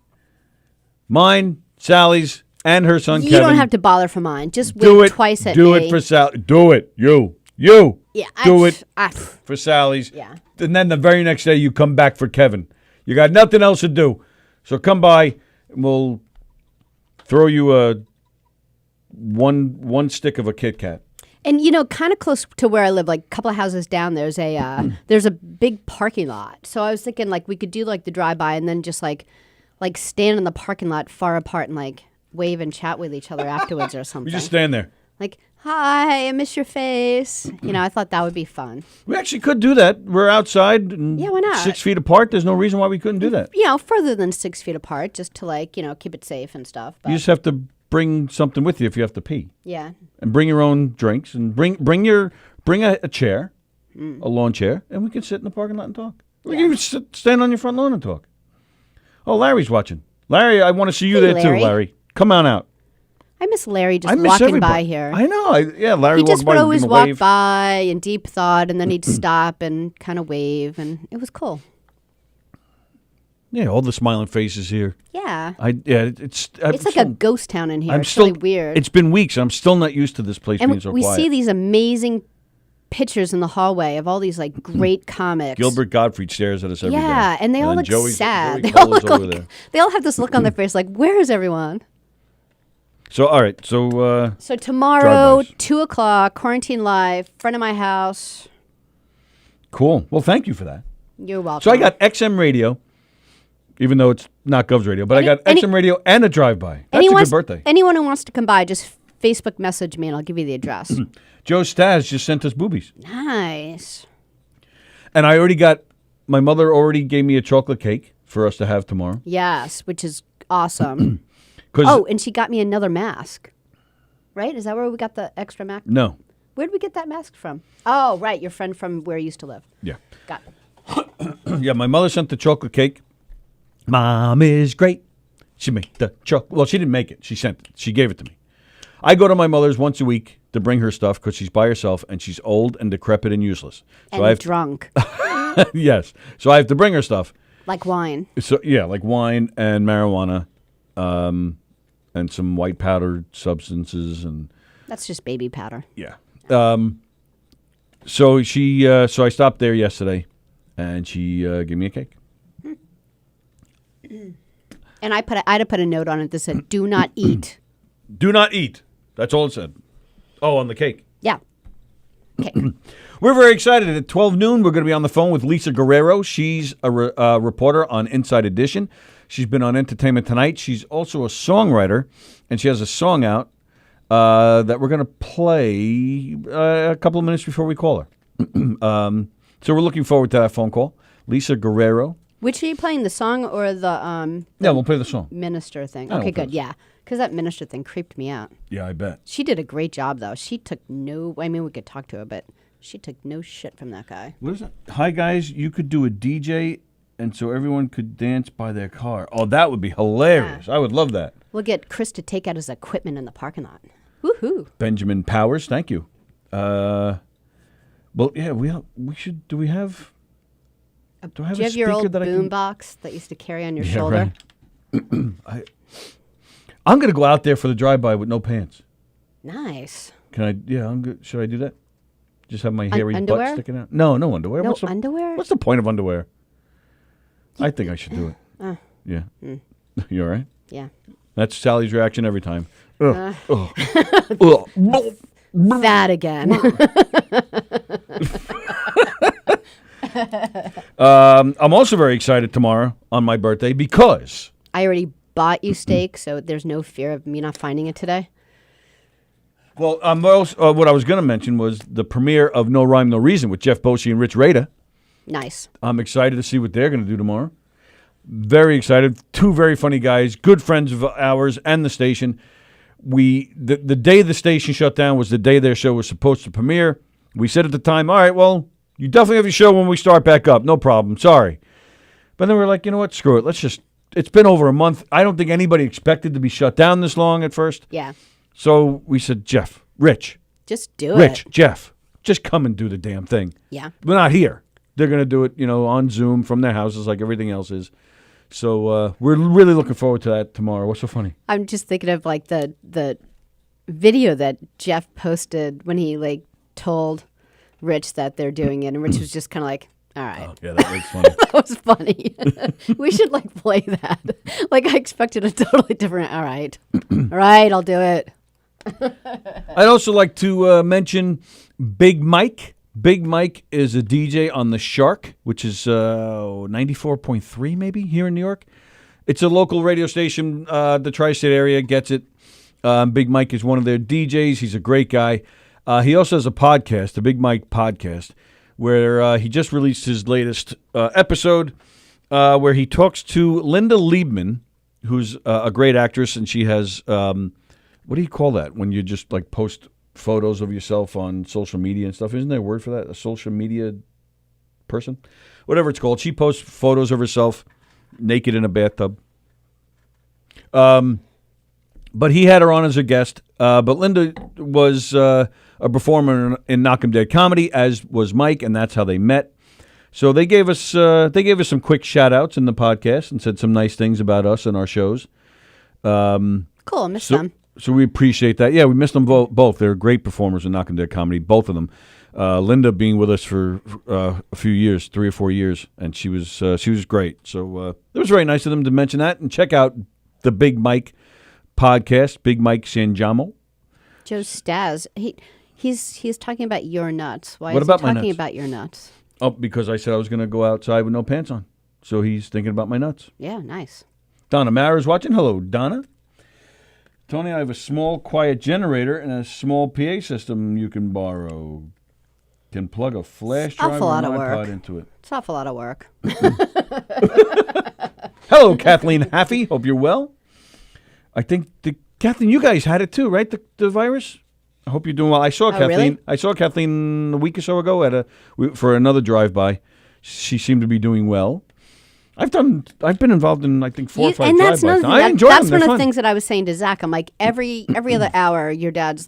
Mine, Sally's, and her son You Kevin. don't have to bother for mine. Just do wait it twice at Do me. it for Sally. Do it. You. Yeah, Do it I- for Sally's. Yeah. And then the very next day you come back for Kevin. You got nothing else to do. So come by and we'll throw you a one stick of a Kit Kat. And kind of close to where I live, like a couple of houses down, there's a big parking lot. So I was thinking like we could do like the drive-by and then just like stand in the parking lot far apart and like wave and chat with each other afterwards or something. We just stand there. Like, hi, I miss your face. I thought that would be fun. We actually could do that. We're outside. And Yeah, why not? 6 feet apart. There's no reason why we couldn't do that. Further than 6 feet apart, just to like keep it safe and stuff. But You just have to bring something with you if you have to pee. yeah. And bring your own drinks and bring a chair, a lawn chair, and we can sit in the parking lot and talk. We can even stand on your front lawn and talk. Oh, Larry's watching. Larry, I want to see you Hey, there too, Larry. Larry. Come on out. I miss Larry just I miss walking everybody. by here. I know. Larry He just walked by would and always give him a walk wave. by in deep thought, and then he'd stop and kind of wave, and it was cool. Yeah, all the smiling faces here. Yeah. It's It's like a ghost town in here. I'm it's still really weird. It's been weeks. I'm still not used to this place and being so we quiet. see these amazing pictures in the hallway of all these like great comics. Gilbert Gottfried stares at us every day. Yeah, and they all then look Joey sad. Joey They all Cole is look over like there. they all have this look on their face, like where is everyone? So all right, so So tomorrow, Drive-bys. 2:00, Quarantine Live, front of my house. cool. Well, thank you for that. You're welcome. So I got XM radio, even though it's not Gov's radio, but I got XM radio and a drive-by. That's a good birthday. Anyone who wants to come by, just Facebook message me and I'll give you the address. Joe Stas just sent us boobies. Nice. And I already got, my mother already gave me a chocolate cake for us to have tomorrow. Yes, which is awesome. 'Cause- Oh, and she got me another mask. Right? Is that where we got the extra mask? No. Where did we get that mask from? Oh, right. Your friend from where you used to live. Yeah. Got it. Yeah, my mother sent the chocolate cake. Mom is great. She made the chocolate. Well, she didn't make it. She sent it. She gave it to me. I go to my mother's once a week to bring her stuff because she's by herself and she's old and decrepit and useless. So And I have drunk. yes. So I have to bring her stuff. Like wine. So yeah, like wine and marijuana, and some white powdered substances and That's just baby powder. yeah. So so I stopped there yesterday, and she gave me a cake. And I had to put a note on it that said, "Do not eat." Do not eat. That's all it said. Oh, on the cake. Yeah. Okay. We're very excited. At 12 noon, we're going to be on the phone with Lisa Guerrero. She's a reporter on Inside Edition. She's been on Entertainment Tonight. She's also a songwriter, and she has a song out that we're going to play a couple of minutes before we call her. So we're looking forward to that phone call. Lisa Guerrero. Which are you playing, the song or the Yeah, we'll play the song. minister thing? Yeah, Okay, we'll play good. the Yeah, because that minister thing creeped me out. Yeah, I bet. She did a great job, though. She took no. I mean, we could talk to her, but she took no shit from that guy. What is it? Hi, guys. You could do a DJ, and so everyone could dance by their car. Oh, that would be hilarious. I would love that. We'll get Chris to take out his equipment in the parking lot. Woohoo! Benjamin Powers, thank you. Well, yeah, we should. Do we have? Do I have Do you a have your speaker old that I boom can? box that used to carry on your Yeah, shoulder? right. I'm gonna go out there for the drive-by with no pants. Nice. Can I? Yeah, I'm good. Should I do that? Just have my hairy butt underwear? sticking out? No underwear. No What's the, underwear? What's the point of underwear? I think I should do it. Yeah. You all right? Yeah. That's Sally's reaction every time. Ugh. That again. I'm also very excited tomorrow on my birthday because I already bought you steak, so there's no fear of me not finding it today. what I was going to mention was the premiere of No Rhyme, No Reason with Jeff Boshi and Rich Rada. Nice. I'm excited to see what they're going to do tomorrow. Very excited. Two very funny guys, good friends of ours and the station. The day the station shut down was the day their show was supposed to premiere. We said at the time, all right, well, you definitely have your show when we start back up. No problem. Sorry. But then we're like, you know what? Screw it. It's been over a month. I don't think anybody expected to be shut down this long at first. Yeah. So we said, Jeff, Rich, Just do it. Rich, Jeff, just come and do the damn thing. Yeah. We're not here. They're going to do it, on Zoom from their houses like everything else is. So we're really looking forward to that tomorrow. What's so funny? I'm just thinking of like the video that Jeff posted when he told Rich that they're doing it, and Rich was just kind of like, all right. Oh, yeah, that was funny. That was funny. We should play that. I expected a totally different, all right. All right, I'll do it. I'd also like to mention Big Mike. Big Mike is a DJ on The Shark, which is 94.3 maybe here in New York. It's a local radio station. The tri-state area gets it. Big Mike is one of their DJs. He's a great guy. He also has a podcast, the Big Mike podcast, where he just released his latest episode where he talks to Linda Liebman, who's a great actress, and she has, what do you call that when you just post photos of yourself on social media and stuff? Isn't there a word for that? A social media person? Whatever it's called. She posts photos of herself naked in a bathtub. But he had her on as a guest. But Linda was a performer in Knockem Dead Comedy, as was Mike, and that's how they met. So they gave us some quick shout outs in the podcast and said some nice things about us and our shows. Cool, missed them. So we appreciate that. Yeah, we missed them both. They're great performers in Knockem Dead Comedy, both of them. Linda being with us for a few years, 3 or 4 years, and she was great. So it was very nice of them to mention that. And check out the Big Mike podcast, Big Mike Sanjamo. Joe Staz, he's talking about your nuts. Why What is about he my talking nuts? about your nuts? Oh, because I said I was going to go outside with no pants on. So he's thinking about my nuts. Yeah, nice. Donna Mara's watching. Hello, Donna. Tony, I have a small quiet generator and a small PA system you can borrow. Can plug a flash drive Awful or lot an of iPod work. into it. It's an awful lot of work. Hello, Kathleen Haffey. Hope you're well. I think, Kathleen, you guys had it too, right? The virus? I hope you're doing well. I saw Kathleen. Really? I saw Kathleen a week or so ago for another drive-by. She seemed to be doing well. I've been involved in, I think, 4 or 5 and that's drive-bys. another thing. I enjoy That's them. one of They're the fun. things that I was saying to Zach. I'm like, every other hour, your dad's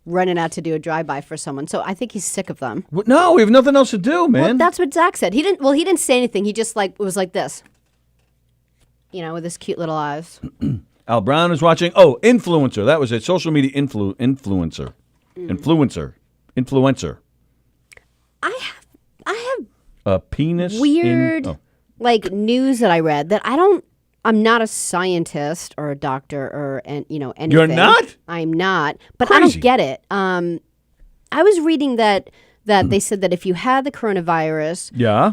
running out to do a drive-by for someone. So I think he's sick of them. No, we have nothing else to do, man. Well, that's what Zach said. He didn't say anything. He just was like this, with his cute little eyes. Al Brown is watching. Oh, influencer. That was it. Social media influencer. Influencer. I have A penis weird in... like news that I read that I'm not a scientist or a doctor or anything. You're not? I'm not, but Crazy. I don't get it. I was reading that they said that if you had the coronavirus, Yeah?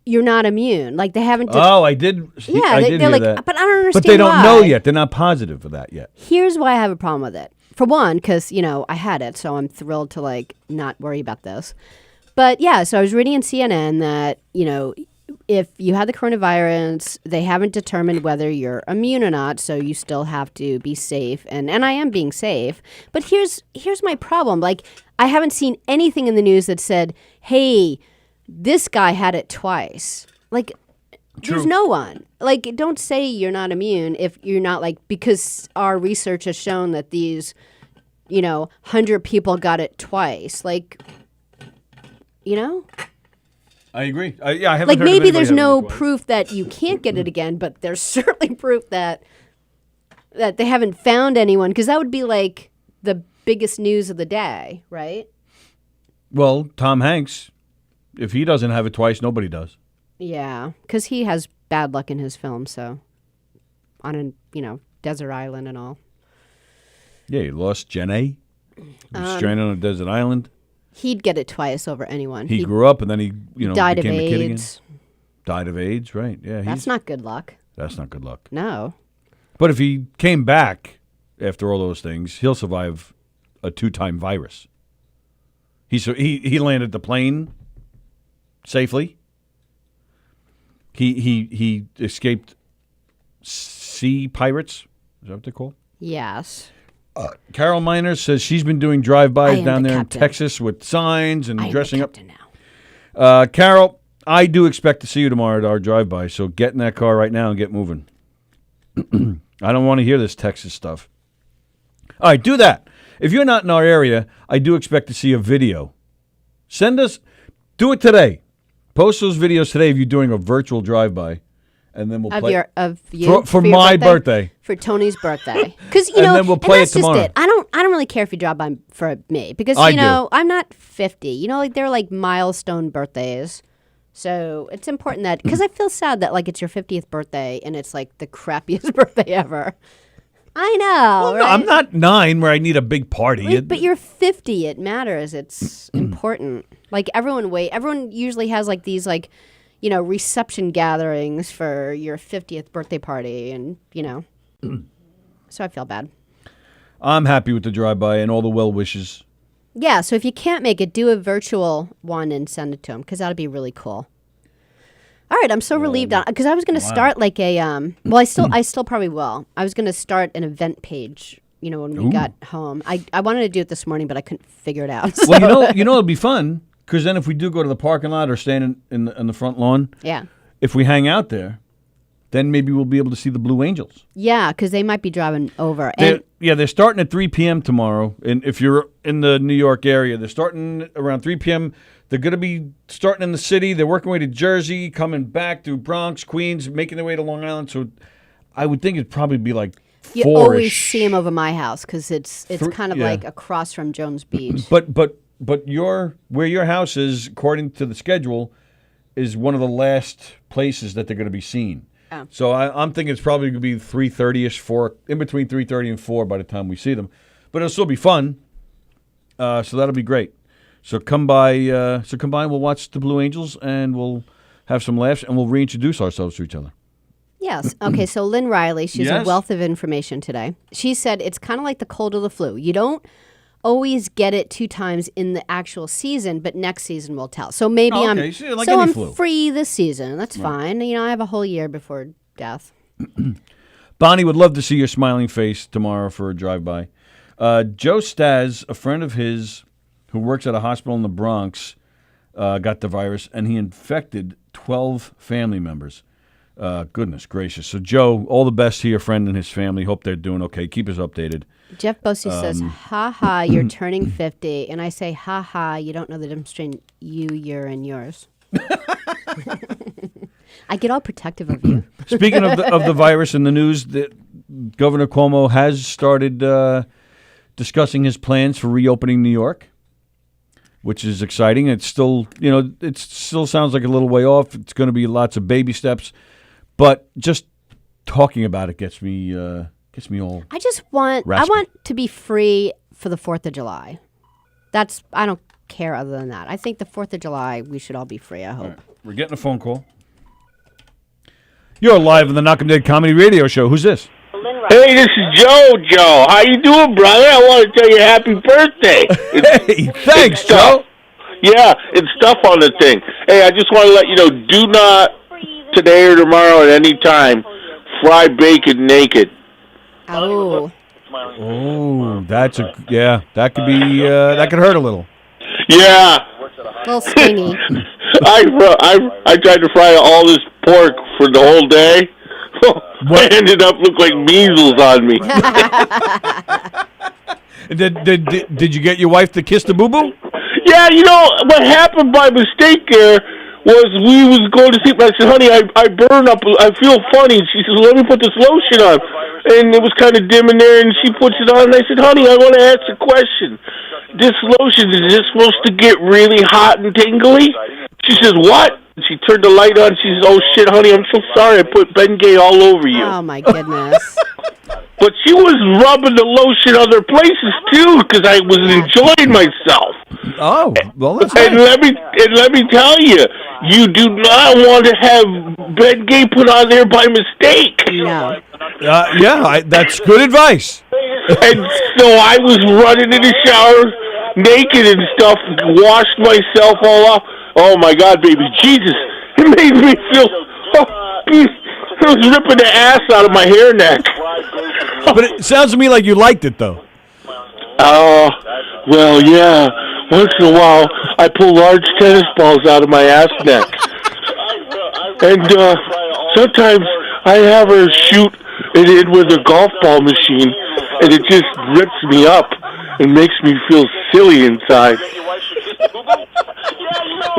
you're not immune. Like they haven't. I did. I did they're hear like, that. but I don't understand. But they don't why. know yet. They're not positive for that yet. Here's why I have a problem with it. For one, because I had it, so I'm thrilled to like not worry about this. But yeah, so I was reading in CNN that if you had the coronavirus, they haven't determined whether you're immune or not, so you still have to be safe. And I am being safe. But here's my problem. Like, I haven't seen anything in the news that said, hey, this guy had it twice. Like, there's no one. Like, don't say you're not immune if you're not, like, because our research has shown that these, 100 people got it twice. Like, I agree. I haven't like heard of maybe anybody there's having no it twice. proof that you can't get it again, but there's certainly proof that they haven't found anyone, because that would be like the biggest news of the day, right? Well, Tom Hanks, if he doesn't have it twice, nobody does. Yeah, because he has bad luck in his film, so on a desert island and all. Yeah, he lost Jenny. He was stranded on a desert island. He'd get it twice over anyone. He grew up and then he died of became a kid again. AIDS. Died of AIDS, right? Yeah, That's not good luck. That's not good luck. No. But if he came back after all those things, he'll survive a 2-time virus. He landed the plane safely. He escaped sea pirates. Is that what they're called? Yes. Carol Miner says she's been doing drive-bys down there in Texas with signs and dressing up. Now. Carol, I do expect to see you tomorrow at our drive-by, so get in that car right now and get moving. I don't want to hear this Texas stuff. All right, do that. If you're not in our area, I do expect to see a video. Do it today. Post those videos today of you doing a virtual drive-by, and then we'll play for my birthday. For Tony's birthday, because And then we'll play and that's it tomorrow. Just it. I don't really care if you drop by for me, because I do. I'm not 50. Like they're like milestone birthdays, so it's important that, because I feel sad that like it's your 50th birthday and it's like the crappiest birthday ever. I know. Well, right? no, I'm not 9 where I need a big party. Right, but you're 50. It matters. It's important. Like everyone usually has like these like, reception gatherings for your 50th birthday party, and so I feel bad. I'm happy with the drive-by and all the well wishes. Yeah, so if you can't make it, do a virtual one and send it to him, because that'd be really cool. All right, I'm so relieved because I was going to start like a well, I still probably will. I was going to start an event page, when we got home. I wanted to do it this morning, but I couldn't figure it out. So. Well, it'd be fun, because then if we do go to the parking lot or stand in the front lawn, yeah, if we hang out there, then maybe we'll be able to see the Blue Angels. Yeah, because they might be driving over. They're starting at 3 p.m. tomorrow. And if you're in the New York area, they're starting around 3 p.m. They're going to be starting in the city. They're working their way to Jersey, coming back through Bronx, Queens, making their way to Long Island. So I would think it'd probably be like 4-ish. You always see them over my house, because it's kind of like across from Jones Beach. But where your house is, according to the schedule, is one of the last places that they're going to be seen. Oh. So I'm thinking it's probably going to be 3:30ish, 4, in between 3:30 and 4 by the time we see them. But it'll still be fun. So that'll be great. So come by. We'll watch the Blue Angels, and we'll have some laughs, and we'll reintroduce ourselves to each other. Yes. Okay, so Lynn Riley, she's Yes? a wealth of information today. She said it's kind of like the cold or the flu. You don't always get it 2 times in the actual season, but next season will tell. So maybe I'm flu. free this season. That's fine. I have a whole year before death. Bonnie would love to see your smiling face tomorrow for a drive-by. Joe Staz, a friend of his who works at a hospital in the Bronx, got the virus, and he infected 12 family members. Goodness gracious. So, Joe, all the best to your friend and his family. Hope they're doing okay. Keep us updated. Jeff Bosey says, ha ha, you're turning 50. And I say, ha ha, you don't know the difference between you, your, and yours. I get all protective of you. Speaking of the virus in the news, Governor Cuomo has started discussing his plans for reopening New York. which is exciting. It's still, it still sounds like a little way off. It's going to be lots of baby steps, but just talking about it gets me all. I want to be free for the 4th of July. I don't care other than that. I think the 4th of July, we should all be free, I hope. Right. We're getting a phone call. You're live on the Knockem Dead Comedy Radio Show. Who's this? Hey, this is Joe. How you doing, brother? I want to tell you happy birthday. Hey, thanks, Joe. Yeah, it's stuff on the thing. Hey, I just want to let you know, do not today or tomorrow at any time fry bacon naked. Oh. Oh, that could be that could hurt a little. Yeah. A little stingy. I tried to fry all this pork for the whole day. I ended up looking like measles on me. Did you get your wife to kiss the boo-boo? Yeah, what happened by mistake there was we was going to sleep. I said, honey, I burn up. I feel funny. She says, let me put this lotion on. And it was kind of dim in there, and she puts it on. And I said, honey, I want to ask a question. This lotion, is this supposed to get really hot and tingly? She says, what? She turned the light on. She says, oh, shit, honey, I'm so sorry. I put Bengay all over you. Oh, my goodness. But she was rubbing the lotion other places, too, because I was enjoying myself. Oh, well, that's and let me tell you, you do not want to have Bengay put on there by mistake. No. That's good advice. And so I was running in the shower naked and stuff, washed myself all off. Oh, my God, baby, Jesus. It made me feel... I was ripping the ass out of my hair neck. But it sounds to me like you liked it, though. Oh, well, yeah. Once in a while, I pull large tennis balls out of my ass neck. And sometimes I have her shoot it in with a golf ball machine, and it just rips me up and makes me feel silly inside.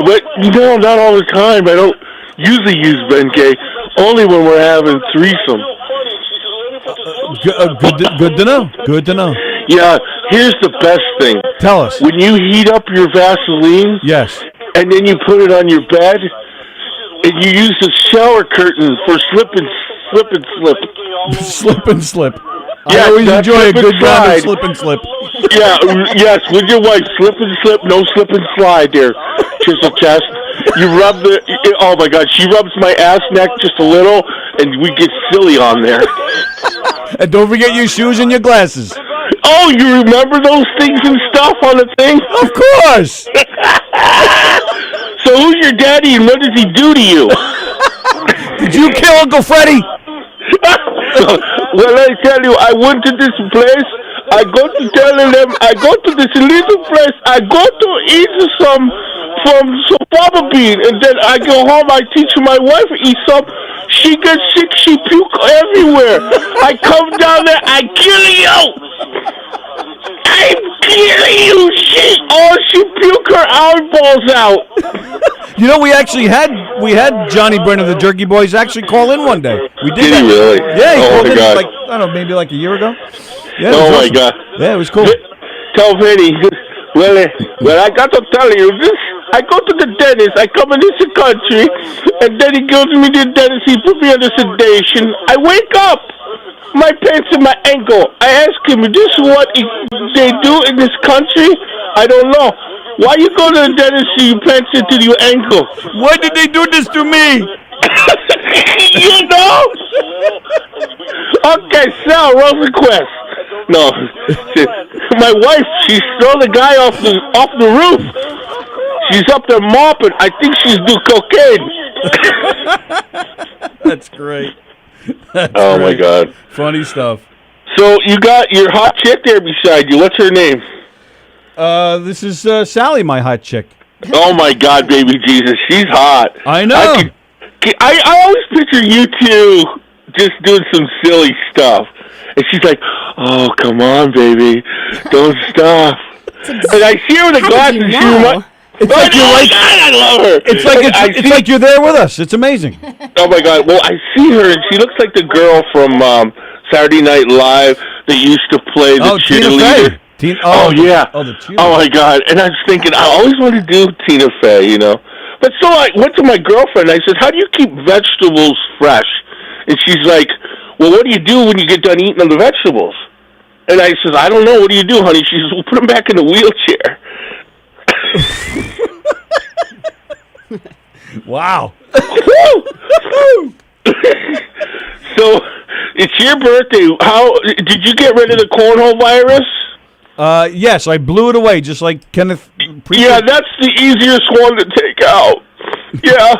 But, not all the time. I don't usually use Bengay, only when we're having threesome. Good to know. Good to know. Yeah, here's the best thing. Tell us. When you heat up your Vaseline, yes, and then you put it on your bed, and you use the shower curtain for slip and slip. Slip and slip. Yeah, I always enjoy a good round of slip and slip. Yeah, yes, with your wife, slip and slip, no slip and slide there. Chisel chest. You rub oh my God, she rubs my ass neck just a little, and we get silly on there. And don't forget your shoes and your glasses. Oh, you remember those things and stuff on the thing? Of course. So who's your daddy and what does he do to you? Did you kill Uncle Freddie? Well, I tell you, I went to this place. I go to telling them, I go to this little place. I go to eat some fava bean, and then I go home. I teach my wife to eat some. She gets sick. She puke everywhere. I come down there. I kill you. I'm killing you. She puke her eyeballs out. We had Johnny Brennan, the Jerky Boys, actually call in one day. We did. Did he really? Yeah, he called in God. like, I don't know, maybe like a year ago. Yeah, oh my awesome. God. Yeah, it was cool. Tell Vinny, well, I got to tell you this. I go to the dentist. I come in this country, and then he goes to me to the dentist. He put me under sedation. I wake up. My pants in my ankle. I ask him, is this what they do in this country? I don't know. Why you go to the dentist and you pants into your ankle? Why did they do this to me? You know? Okay, Sal, Rosa Quest. No. My wife, she threw the guy off the roof. She's up there mopping. I think she's doing cocaine. That's great. That's oh, great. My God. Funny stuff. So you got your hot chick there beside you. What's her name? This is Sallie, my hot chick. Oh, my God, baby Jesus. She's hot. I know. I always picture you two just doing some silly stuff. And she's like, oh, come on, baby. Don't stop. And I see her with the glasses. You know? It's like you're like, I love her. It's like it's like you're there with us. It's amazing. Oh my God! Well, I see her, and she looks like the girl from Saturday Night Live that used to play the cheerleader. Oh yeah. Oh, the Tina. Oh my God. And I was thinking, I always wanted to do Tina Fey, you know. But so I went to my girlfriend. I said, "How do you keep vegetables fresh?" And she's like, "Well, what do you do when you get done eating the vegetables?" And I says, "I don't know. What do you do, honey?" She says, "We'll put them back in the wheelchair." Wow. So it's your birthday. How did you get rid of the cornhole virus? Yes, I blew it away, just like Kenneth. Yeah, that's the easiest one to take out. Yeah.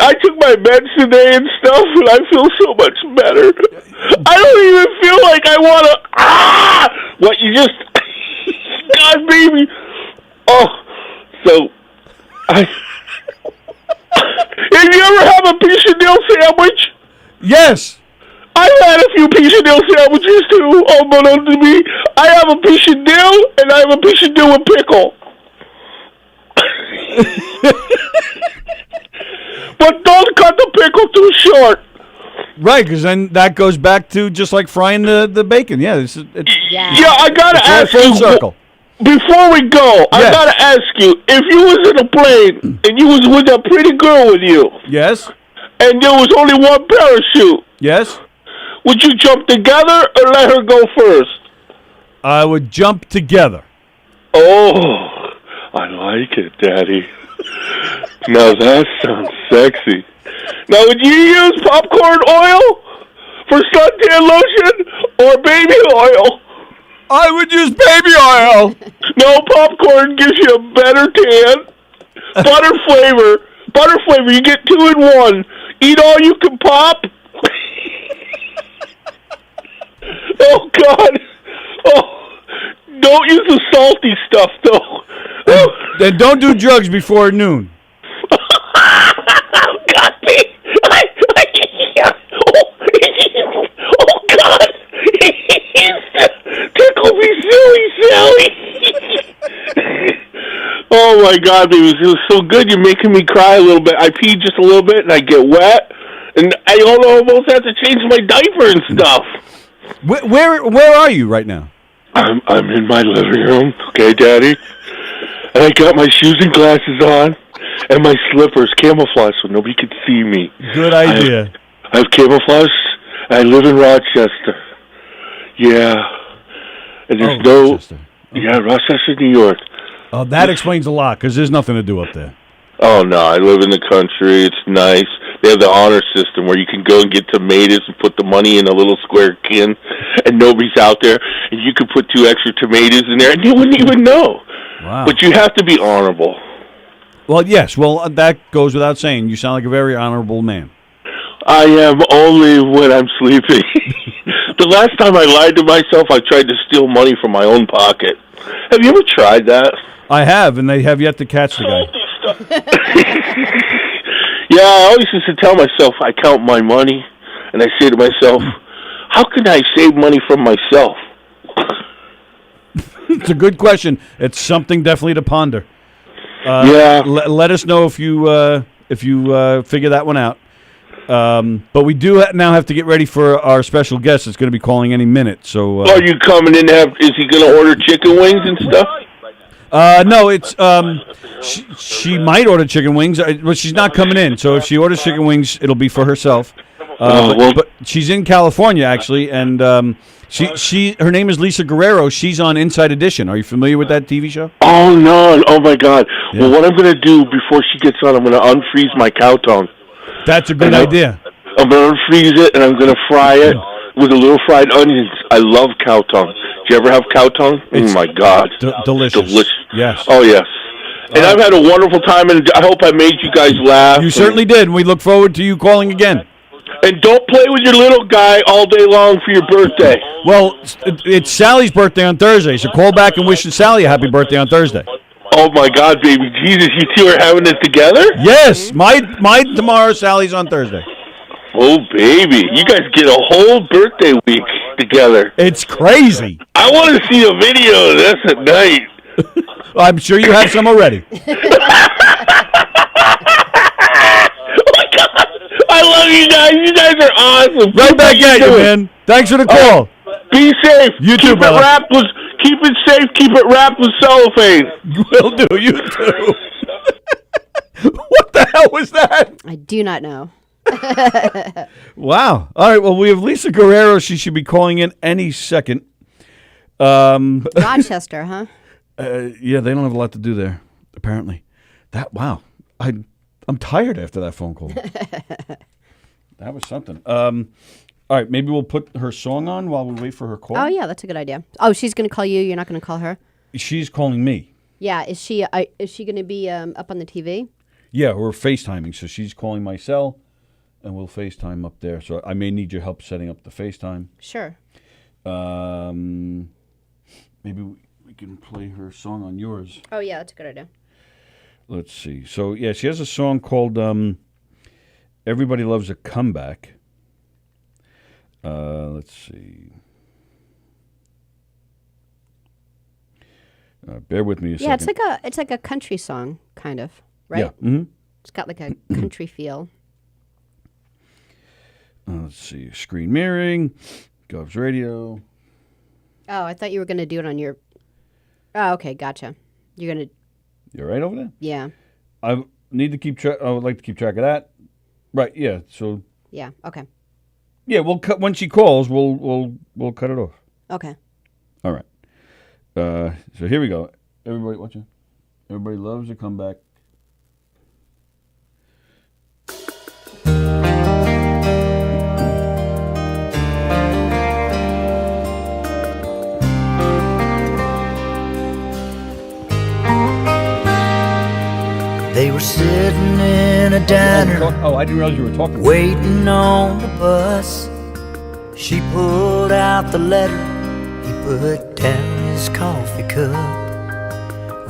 I took my meds today and stuff, and I feel so much better. I don't even feel like I want to... What, you just... God, baby. Oh, so... Did you ever have a piece of dill sandwich? Yes. I had a few piece of dill sandwiches, too. Oh, but to me, I have a piece of dill, and I have a piece of dill with pickle. But don't cut the pickle too short. Right, because then that goes back to just like frying the bacon. Yeah, it's I gotta ask full you. circle. Before we go, I gotta ask you, if you was in a plane and you was with a pretty girl with you, Yes. and there was only one parachute, Yes. would you jump together or let her go first? I would jump together. Oh, I like it, Daddy. Now that sounds sexy. Now, would you use popcorn oil for suntan lotion or baby oil? I would use baby oil. No, popcorn gives you a better tan. Butter flavor. Butter flavor. You get 2 in 1. Eat all you can pop. Oh, God. Oh, don't use the salty stuff, though. Then don't do drugs before noon. God, me. Oh, God. Tickle me, silly Sallie. Oh, my God, baby. It was so good. You're making me cry a little bit. I pee just a little bit, and I get wet. And I almost have to change my diaper and stuff. Where are you right now? I'm in my living room, okay, Daddy? And I got my shoes and glasses on, and my slippers, camouflage, so nobody could see me. Good idea. I have camouflage. I live in Rochester. Yeah. And there's Rochester. Okay. Yeah, Rochester, New York. Oh, that explains a lot, because there's nothing to do up there. Oh, no, I live in the country. It's nice. They have the honor system where you can go and get tomatoes and put the money in a little square can, and nobody's out there, and you can put 2 extra tomatoes in there, and you wouldn't even know. Wow. But you have to be honorable. Well, yes. Well, that goes without saying. You sound like a very honorable man. I am only when I'm sleeping. The last time I lied to myself, I tried to steal money from my own pocket. Have you ever tried that? I have, and they have yet to catch the guy. Yeah, I always used to tell myself, I count my money, and I say to myself, how can I save money from myself? It's a good question. It's something definitely to ponder. Yeah. Let us know if you figure that one out. But we do now have to get ready for our special guest that's going to be calling any minute. So are you coming in? Is he going to order chicken wings and stuff? No, it's she might order chicken wings, but she's not coming in. So if she orders chicken wings, it'll be for herself. But she's in California actually, and her name is Lisa Guerrero. She's on Inside Edition. Are you familiar with that TV show? Oh no! Oh my God! Yeah. Well, what I'm going to do before she gets on, I'm going to unfreeze my cow tongue. That's a good idea. I'm going to unfreeze it, and I'm going to fry it with a little fried onions. I love cow tongue. Did you ever have cow tongue? Oh, my God. Delicious. Yes. Oh, yes. And I've had a wonderful time, and I hope I made you guys laugh. You certainly did, and we look forward to you calling again. And don't play with your little guy all day long for your birthday. Well, it's Sally's birthday on Thursday, so call back and wish Sally a happy birthday on Thursday. Oh, my God, baby. Jesus, you two are having it together? Yes. My tomorrow, Sally's on Thursday. Oh, baby. You guys get a whole birthday week together. It's crazy. I want to see a video of this at night. I'm sure you have some already. Oh, my God. I love you guys. You guys are awesome. Right back at you, man. Thanks for the call. Be safe. You too, brother. Keep it safe. Keep it wrapped with cellophane. Will do. You too. What the hell was that? I do not know. Wow. All right. Well, we have Lisa Guerrero. She should be calling in any second. Rochester, huh? Yeah, they don't have a lot to do there, apparently. Wow. I'm tired after that phone call. That was something. All right, maybe we'll put her song on while we wait for her call. Oh, yeah, that's a good idea. Oh, she's going to call you. You're not going to call her? She's calling me. Yeah. Is she going to be up on the TV? Yeah, we're FaceTiming, so she's calling my cell, and we'll FaceTime up there. So I may need your help setting up the FaceTime. Sure. Maybe we can play her song on yours. Oh, yeah, that's a good idea. Let's see. So, yeah, she has a song called Everybody Loves a Comeback. Let's see. Bear with me a second. Yeah, it's like a country song, kind of, right? Yeah. Mm-hmm. It's got like a country feel. Let's see. Screen mirroring. Gov's radio. Oh, I thought you were going to do it on your... Oh, okay, gotcha. You're going to... You're right over there? Yeah. I need to keep track... I would like to keep track of that. Right, yeah, so... Yeah, okay. Yeah, we'll cut... When she calls, we'll cut it off. Okay. All right. So here we go. Everybody, watch it. Everybody loves a comeback. They were sitting in a diner, Oh, I didn't realize you were talking. waiting on the bus. She pulled out the letter, he put down his coffee cup.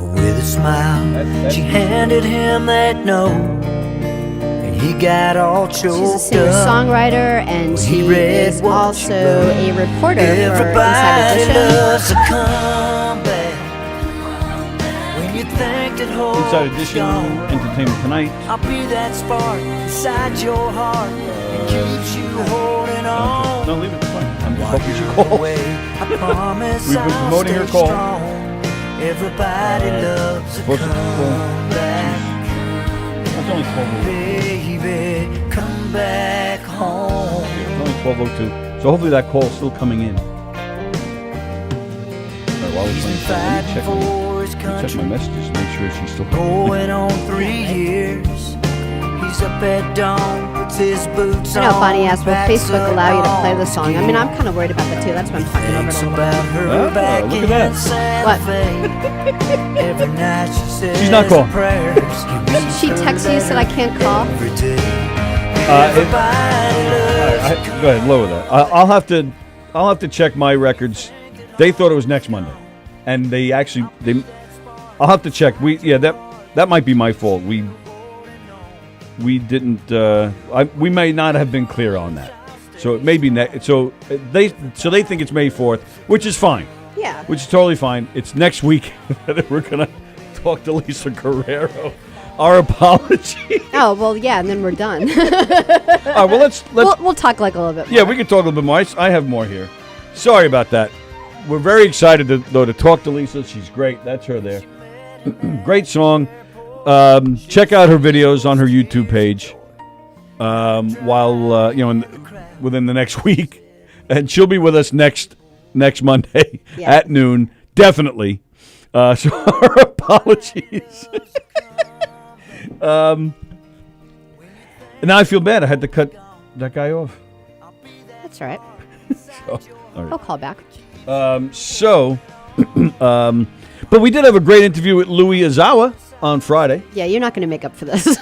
With a smile, she handed him that note, and he got all choked up. She's a singer-songwriter, and she is also a reporter for Inside Everybody Edition. loves a comeback. When you think that hope Inside is Edition, gone, Entertainment Tonight. I'll be that spark inside your heart that keeps you holding on. No, leave it. It's fine. I'm just hoping she calls. I promise We've been I'll promoting her stay call. strong. Everybody loves a What's it? comeback. It's only 12:02. Baby, come back home. It's only 12:02. So hopefully that call's still coming in. All right, while we're He's been playing, fighting for his check country, my messages, make sure she's still calling. going on 3 years. He's up at dawn, puts his boots on. I know Bonnie asked, will backs Facebook allow you to play the up song? I mean, I'm kind of worried about that too. That's why I'm talking over it Thinks a little about bit. her Oh, back look at in that. Santa What? Fe. Every night she says She's not calling. her prayers. She texts you said I can't call. Every day. Go ahead, lower that. I'll have to check my records. They thought it was next Monday, and they actually I'll have to check. That might be my fault. We didn't. We may not have been clear on that. So it may be they think it's May 4th, which is fine. Yeah. Which is totally fine. It's next week that we're gonna talk to Lisa Guerrero. Our apology. Oh well, yeah, and then we're done. All right, well, let's we'll talk like a little bit more. yeah, we can talk a little bit more. I have more here. Sorry about that. We're very excited to talk to Lisa. She's great. That's her there. Great song. Check out her videos on her YouTube page. Within the next week, and she'll be with us next Monday at noon, definitely. So our apologies. And now I feel bad. I had to cut that guy off. That's all right. All right. I'll call back. But we did have a great interview with Louis Azawa on Friday. Yeah, you're not going to make up for this.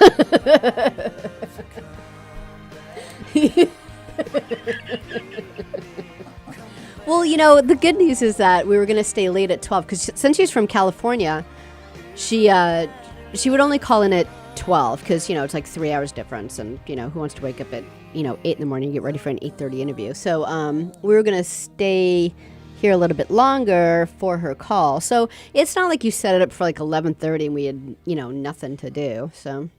Well, the good news is that we were going to stay late at 12 because since she's from California, she would only call in at 12 because it's like 3 hours difference, and who wants to wake up at 8 in the morning and get ready for an 8:30 interview. So we were going to stay here a little bit longer for her call. So it's not like you set it up for like 11:30 and we had nothing to do. So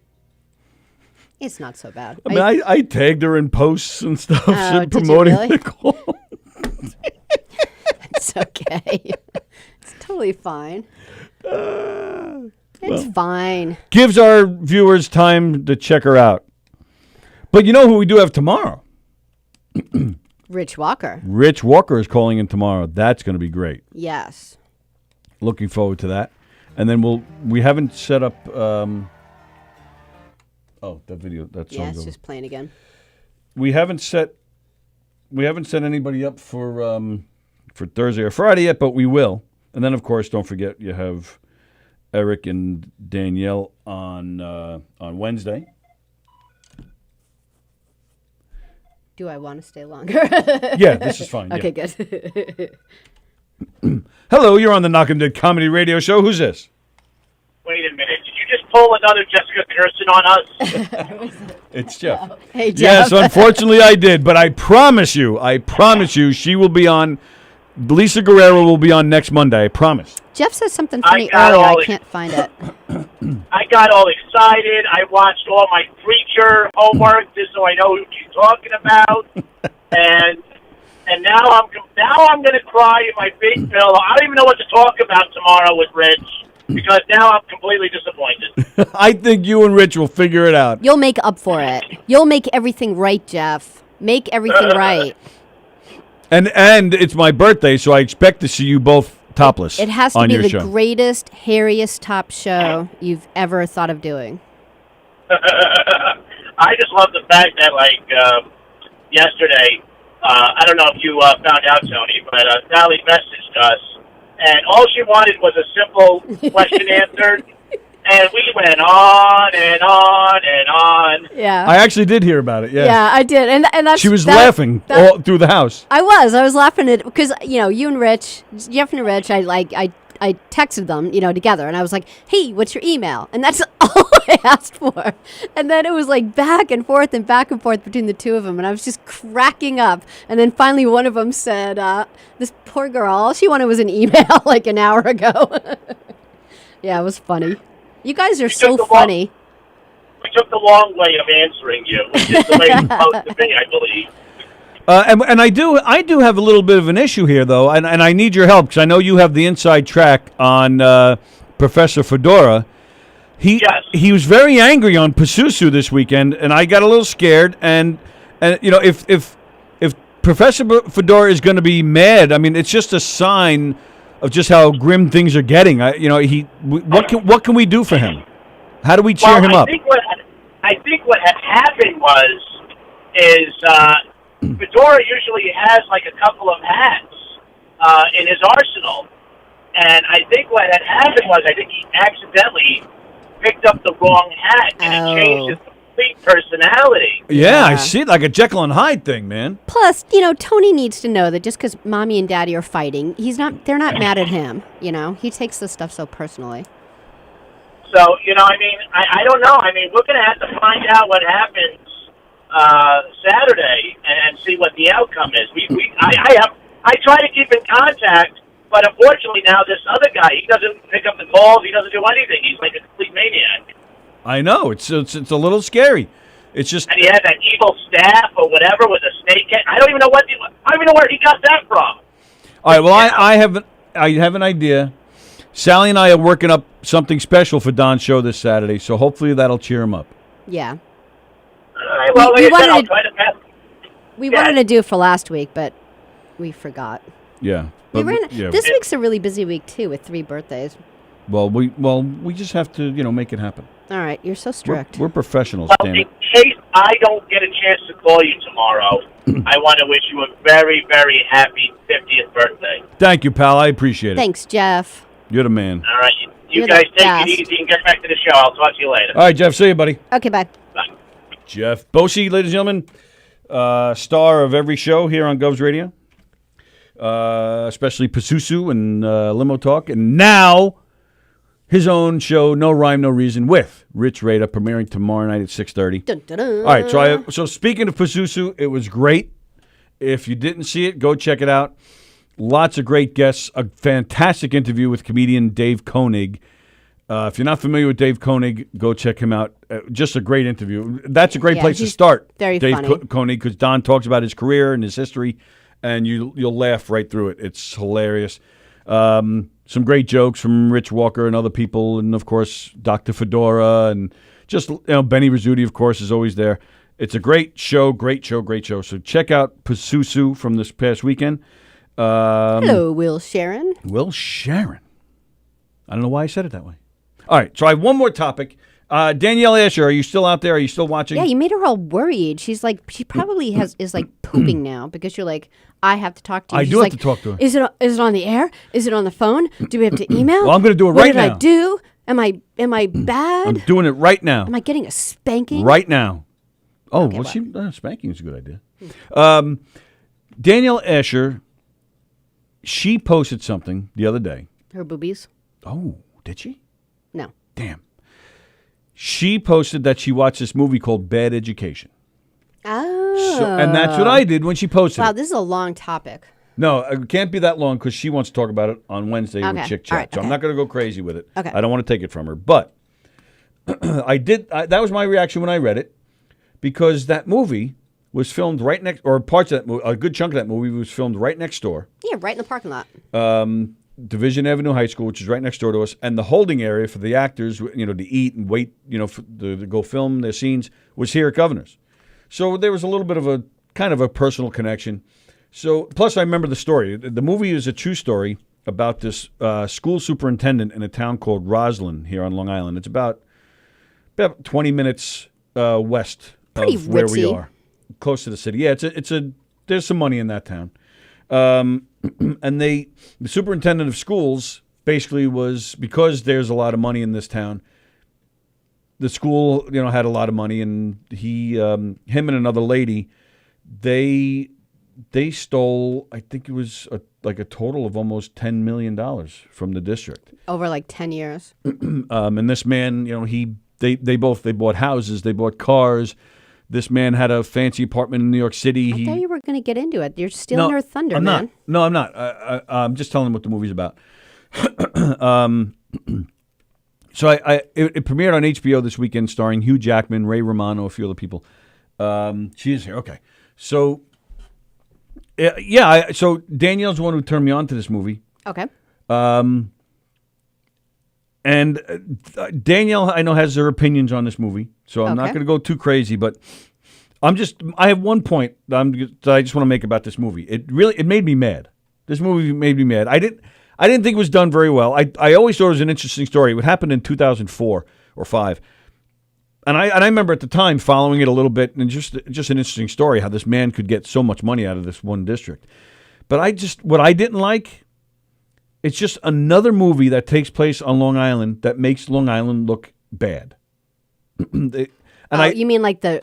it's not so bad. I mean, I tagged her in posts and stuff, did you promoting really? the call. It's okay. totally fine. It's fine. Gives our viewers time to check her out. But you know who we do have tomorrow? Rich Walker. Rich Walker is calling in tomorrow. That's going to be great. Yes. Looking forward to that. And then we haven't set up. That video. That song's Yeah, it's over. just playing again. We haven't set anybody up for Thursday or Friday yet, but we will. And then, of course, don't forget you have Eric and Danielle on Wednesday. Do I want to stay longer? Yeah, this is fine. Okay, yeah. good. Hello, you're on the Knockem Dead Comedy Radio Show. Who's this? Wait a minute. Did you just pull another Jessica Pearson on us? It's Jeff. Hey, Jeff. Yes, unfortunately I did, but I promise you, she will be on. Lisa Guerrero will be on next Monday. I promise. Jeff says something funny got earlier. all I can't find it. I got all excited. I watched all my preacher homework just so I know what you're talking about. and now I'm going to cry in my big pillow. I don't even know what to talk about tomorrow with Rich because now I'm completely disappointed. I think you and Rich will figure it out. You'll make up for it. You'll make everything right, Jeff. Make everything right. And it's my birthday, so I expect to see you both topless. It has to on be your the show. greatest, hairiest top show you've ever thought of doing. I just love the fact that, yesterday, I don't know if you found out, Tony, but Sallie messaged us, and all she wanted was a simple question answered, and we went on and on and on. Yeah. I actually did hear about it. Yeah. Yeah, I did, and that's She was laughing all through the house. I was laughing at because you and Rich, Jeff and Rich, I texted them, together, and I was like, "Hey, what's your email?" And that's all I asked for. And then it was like back and forth between the two of them, and I was just cracking up. And then finally, one of them said, "This poor girl, all she wanted was an email like an hour ago." Yeah, it was funny. You guys are so funny. We took the long way of answering you, which is the way it's supposed to be, I believe. And I do have a little bit of an issue here, though, and I need your help because I know you have the inside track on Professor Fedora. He was very angry on Pazuzu this weekend, and I got a little scared. And if Professor Fedora is going to be mad, I mean, it's just a sign of just how grim things are getting. What can we do for him? How do we cheer him up? I think what had happened is Fedora usually has like a couple of hats in his arsenal, and I think what had happened was I think he accidentally picked up the wrong hat and it changed his complete personality. Yeah, I see it, like a Jekyll and Hyde thing, man. Plus, Tony needs to know that just because mommy and daddy are fighting, they're not mad at him. He takes this stuff so personally. So, I don't know. I mean, we're going to have to find out what happens Saturday and see what the outcome is. I try to keep in contact, but unfortunately now this other guy, he doesn't pick up the calls. He doesn't do anything. He's like a complete maniac. I know it's a little scary. It's just and he had that evil staff or whatever with a snake head. I don't even know where he got that from. All right. Well, I have an idea. Sallie and I are working up something special for Don's show this Saturday, so hopefully that'll cheer him up. Yeah. Well, we wanted to do it for last week, but we forgot. Yeah. This week's a really busy week too, with 3 birthdays. Well, we just have to make it happen. All right, you're so strict. We're professionals. Well, damn in it. case I don't get a chance to call you tomorrow, I want to wish you a very, very happy 50th birthday. Thank you, pal. I appreciate it. Thanks, Jeff. You're the man. All right, you You're guys the take best. it easy and get back to the show. I'll talk to you later. All right, Jeff. See you, buddy. Okay, bye. Bye. Jeff Bosey, ladies and gentlemen, star of every show here on Govs Radio, especially Pazuzu and Limo Talk, and now his own show, No Rhyme, No Reason, with Rich Rada, premiering tomorrow night at 6:30. Dun, dun, dun. All right, so speaking of Pazuzu, it was great. If you didn't see it, go check it out. Lots of great guests, a fantastic interview with comedian Dave Koenig. If you're not familiar with Dave Koenig, go check him out. Just a great interview. That's a great place to start. Very Dave funny. Koenig, because Don talks about his career and his history, and you'll laugh right through it. It's hilarious. Some great jokes from Rich Walker and other people, and of course Dr. Fedora, and just Benny Rizzuti, of course, is always there. It's a great show, great show, great show. So check out Pazuzu from this past weekend. Hello, Will Sharon. Will Sharon. I don't know why I said it that way. All right, so I have one more topic. Danielle Asher, are you still out there? Are you still watching? Yeah, you made her all worried. She's like, she probably is like pooping now because you're like, I have to talk to you. I She's do have like, to talk to her. Is it on the air? Is it on the phone? Do we have to email? Well, I'm going to do it what right now. What did I do? Am I bad? I'm doing it right now. Am I getting a spanking? Right now. Oh, Okay, spanking is a good idea. Danielle Asher, she posted something the other day. Her boobies? Oh, did she? No. Damn. She posted that she watched this movie called Bad Education. Oh. And that's what I did when she posted Wow, it. this is a long topic. No, it can't be that long because she wants to talk about it on Wednesday with Okay. Chick Chat. All right, so I'm okay. not going to go crazy with it. Okay. I don't want to take it from her. But that was my reaction when I read it, because that movie was filmed right next, or parts of that movie, a good chunk of that movie was filmed right next door. Yeah, right in the parking lot. Division Avenue High School, which is right next door to us, and the holding area for the actors, to eat and wait, to go film their scenes, was here at Governor's. So there was a little bit of a kind of a personal connection. So plus I remember the story. The movie is a true story about this school superintendent in a town called Roslyn here on Long Island. It's about 20 minutes west Pretty of where we ritzy. are, close to the city. Yeah, there's some money in that town. And the superintendent of schools basically was, because there's a lot of money in this town, the school, had a lot of money, and him and another lady, they stole, I think it was like a total of almost $10 million from the district. Over like 10 years. And this man, they bought houses, they bought cars. This man had a fancy apartment in New York City. I thought you were going to get into it. You're stealing her thunder, man. No, I'm not. I'm just telling them what the movie's about. So it premiered on HBO this weekend, starring Hugh Jackman, Ray Romano, a few other people. She is here. Okay. So, so Danielle's the one who turned me on to this movie. Okay. And Danielle, I know, has her opinions on this movie, so I'm not going to go too crazy, but I have one point that I just want to make about this movie. It made me mad. This movie made me mad. I didn't think it was done very well. I always thought it was an interesting story. It happened in 2004 or 5. And I remember at the time following it a little bit, and just an interesting story, how this man could get so much money out of this one district. But what I didn't like, it's just another movie that takes place on Long Island that makes Long Island look bad. You mean like the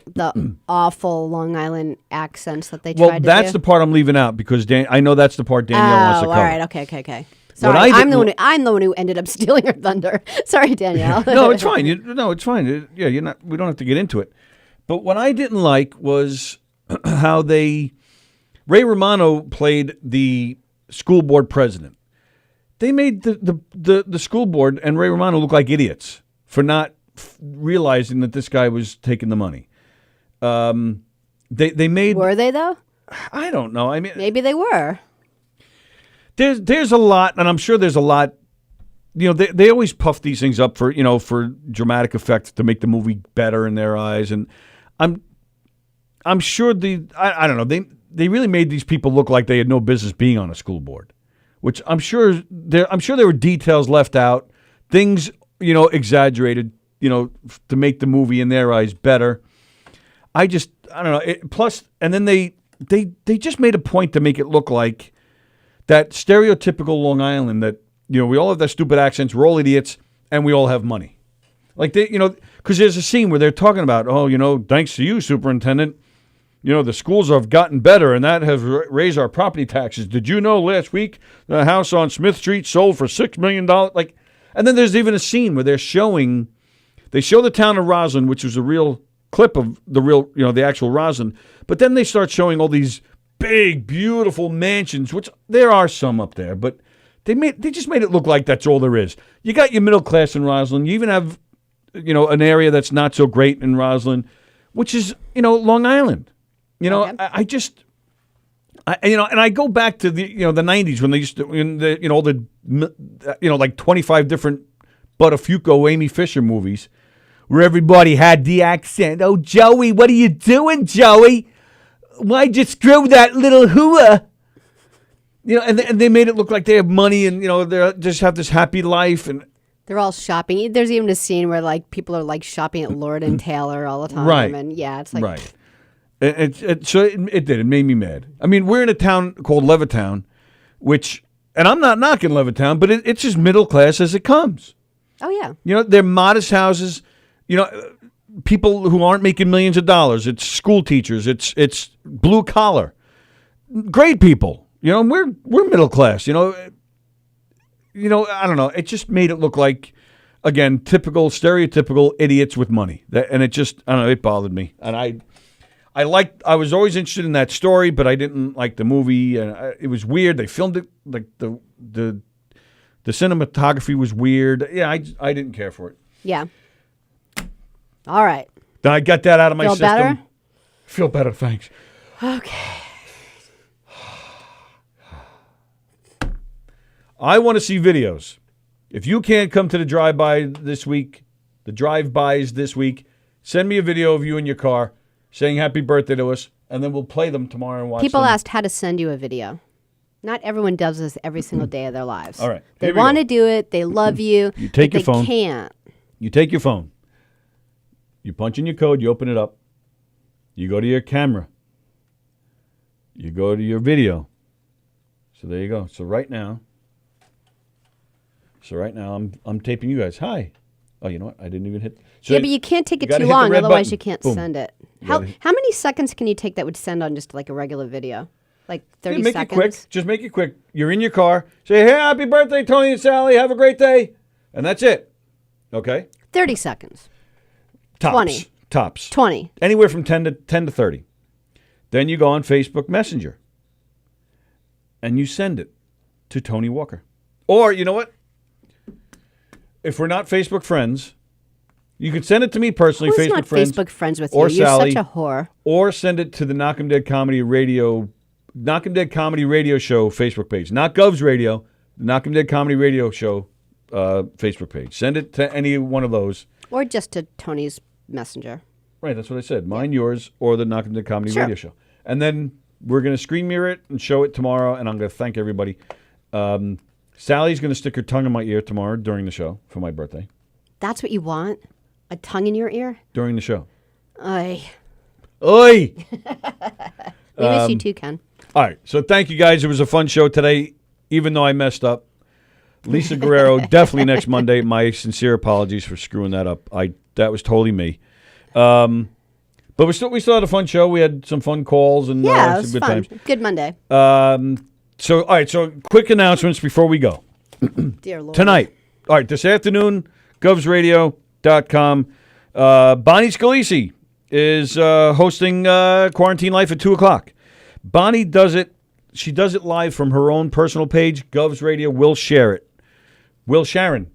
awful Long Island accents that they tried to do? Well, that's the part I'm leaving out, because I know that's the part Danielle wants to cover. All right, okay. Sorry, I'm the one who ended up stealing her thunder. Sorry, Danielle. No, it's fine. It's fine. You're not. We don't have to get into it. But what I didn't like was how Ray Romano played the school board president. They made the school board and Ray Romano look like idiots for not realizing that this guy was taking the money. They made. Were they though? I don't know. I mean, maybe they were. There's a lot, and I'm sure there's a lot. They always puff these things up for dramatic effect to make the movie better in their eyes, and I'm sure I don't know, they really made these people look like they had no business being on a school board, which I'm sure there were details left out, things exaggerated, to make the movie in their eyes better. I don't know. Plus, and then they just made a point to make it look like that stereotypical Long Island that, we all have that stupid accents, we're all idiots, and we all have money. Like, because there's a scene where they're talking about, thanks to you, superintendent, the schools have gotten better, and that has raised our property taxes. Did you know last week the house on Smith Street sold for $6 million? Like, and then there's even a scene where they show the town of Roslyn, which was a real clip of the actual Roslyn, but then they start showing all these big, beautiful mansions, which there are some up there, but they just made it look like that's all there is. You got your middle class in Roslyn. You even have, an area that's not so great in Roslyn, which is, Long Island. Okay. And I go back to the the 90s when they used to like 25 different Buttafuoco Amy Fisher movies where everybody had the accent. Oh, Joey, what are you doing, Joey? Why'd you screw that little hooah? And they made it look like they have money and they just have this happy life and they're all shopping. There's even a scene where like people are like shopping at Lord and Taylor all the time. Right. And yeah, it's like right. So it did. It made me mad. I mean, we're in a town called Levittown, and I'm not knocking Levittown, but it's as middle class as it comes. Oh yeah. They're modest houses. People who aren't making millions of dollars. It's school teachers. It's blue collar, great people. We're middle class. I don't know. It just made it look like, again, stereotypical idiots with money. And it just, I don't know. It bothered me, and I was always interested in that story, but I didn't like the movie. And it was weird. They filmed it like the cinematography was weird. Yeah, I didn't care for it. Yeah. All right. Then I got that out of my Feel system. better? Feel better, thanks. Okay. I want to see videos. If you can't come to the drive-bys this week, send me a video of you in your car saying happy birthday to us, and then we'll play them tomorrow and watch People them. asked how to send you a video. Not everyone does this every single day of their lives. All right. They want to do it. They love you. You take your phone. They can't. You take your phone. You punch in your code. You open it up. You go to your camera. You go to your video. So there you go. So right now, I'm taping you guys. Hi. Oh, you know what? I didn't even hit. So yeah, but you can't take it too long, otherwise you can't Boom. send it. How many seconds can you take that would send on just like a regular video? Like 30 make seconds? It quick. Just make it quick. You're in your car. Say, hey, happy birthday, Tony and Sally. Have a great day. And that's it. Okay? 30 seconds. Tops. 20. Tops. 20. Anywhere from 10 to 30. Then you go on Facebook Messenger. And you send it to Tony Walker. Or, you know what? If we're not Facebook friends, you can send it to me personally. Who's Facebook not friends, Facebook friends with or you? You're Sally, such a whore. Or send it to the Knockem Dead Comedy Radio Show Facebook page. Not Gov's Radio, the Knockem Dead Comedy Radio Show Facebook page. Send it to any one of those. Or just to Tony's Messenger. Right, that's what I said. Mine, yours, or the Knockem Dead Comedy Radio Show. And then we're going to screen mirror it and show it tomorrow, and I'm going to thank everybody. Sally's going to stick her tongue in my ear tomorrow during the show for my birthday. That's what you want? A tongue in your ear? During the show. Oi. Oi! We miss you too, Ken. All right, so thank you guys. It was a fun show today, even though I messed up. Lisa Guerrero, definitely next Monday. My sincere apologies for screwing that up. That was totally me. But we still had a fun show. We had some fun calls and it was some good fun. times. Good Monday. So, all right, so quick announcements before we go. Dear Lord. Tonight, all right, this afternoon, govsradio.com. Bonnie Scalisi is hosting Quarantine Life at 2 o'clock. Bonnie does it. She does it live from her own personal page. Govs Radio will share it. Will Sharon.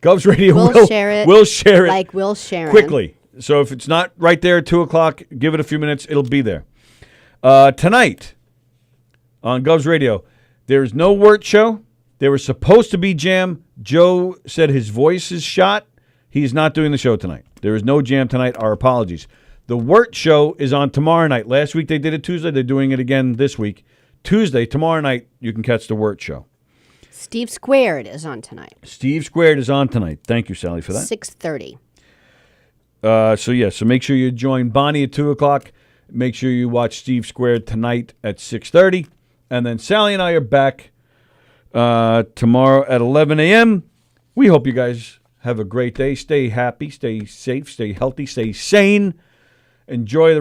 Govs Radio will share it. Will share it. Like Will Sharon. Quickly. So if it's not right there at 2 o'clock, give it a few minutes. It'll be there. Tonight on Govs Radio, there's no Wirt show. There was supposed to be jam. Joe said his voice is shot. He's not doing the show tonight. There is no jam tonight. Our apologies. The Wirt show is on tomorrow night. Last week they did it Tuesday. They're doing it again this week. Tuesday, tomorrow night, you can catch the Wirt show. Steve Squared is on tonight. Steve Squared is on tonight. Thank you, Sally, for that. 6:30. So make sure you join Bonnie at 2 o'clock. Make sure you watch Steve Squared tonight at 6:30. And then Sally and I are back tomorrow at 11 a.m. We hope you guys have a great day. Stay happy, stay safe, stay healthy, stay sane. Enjoy the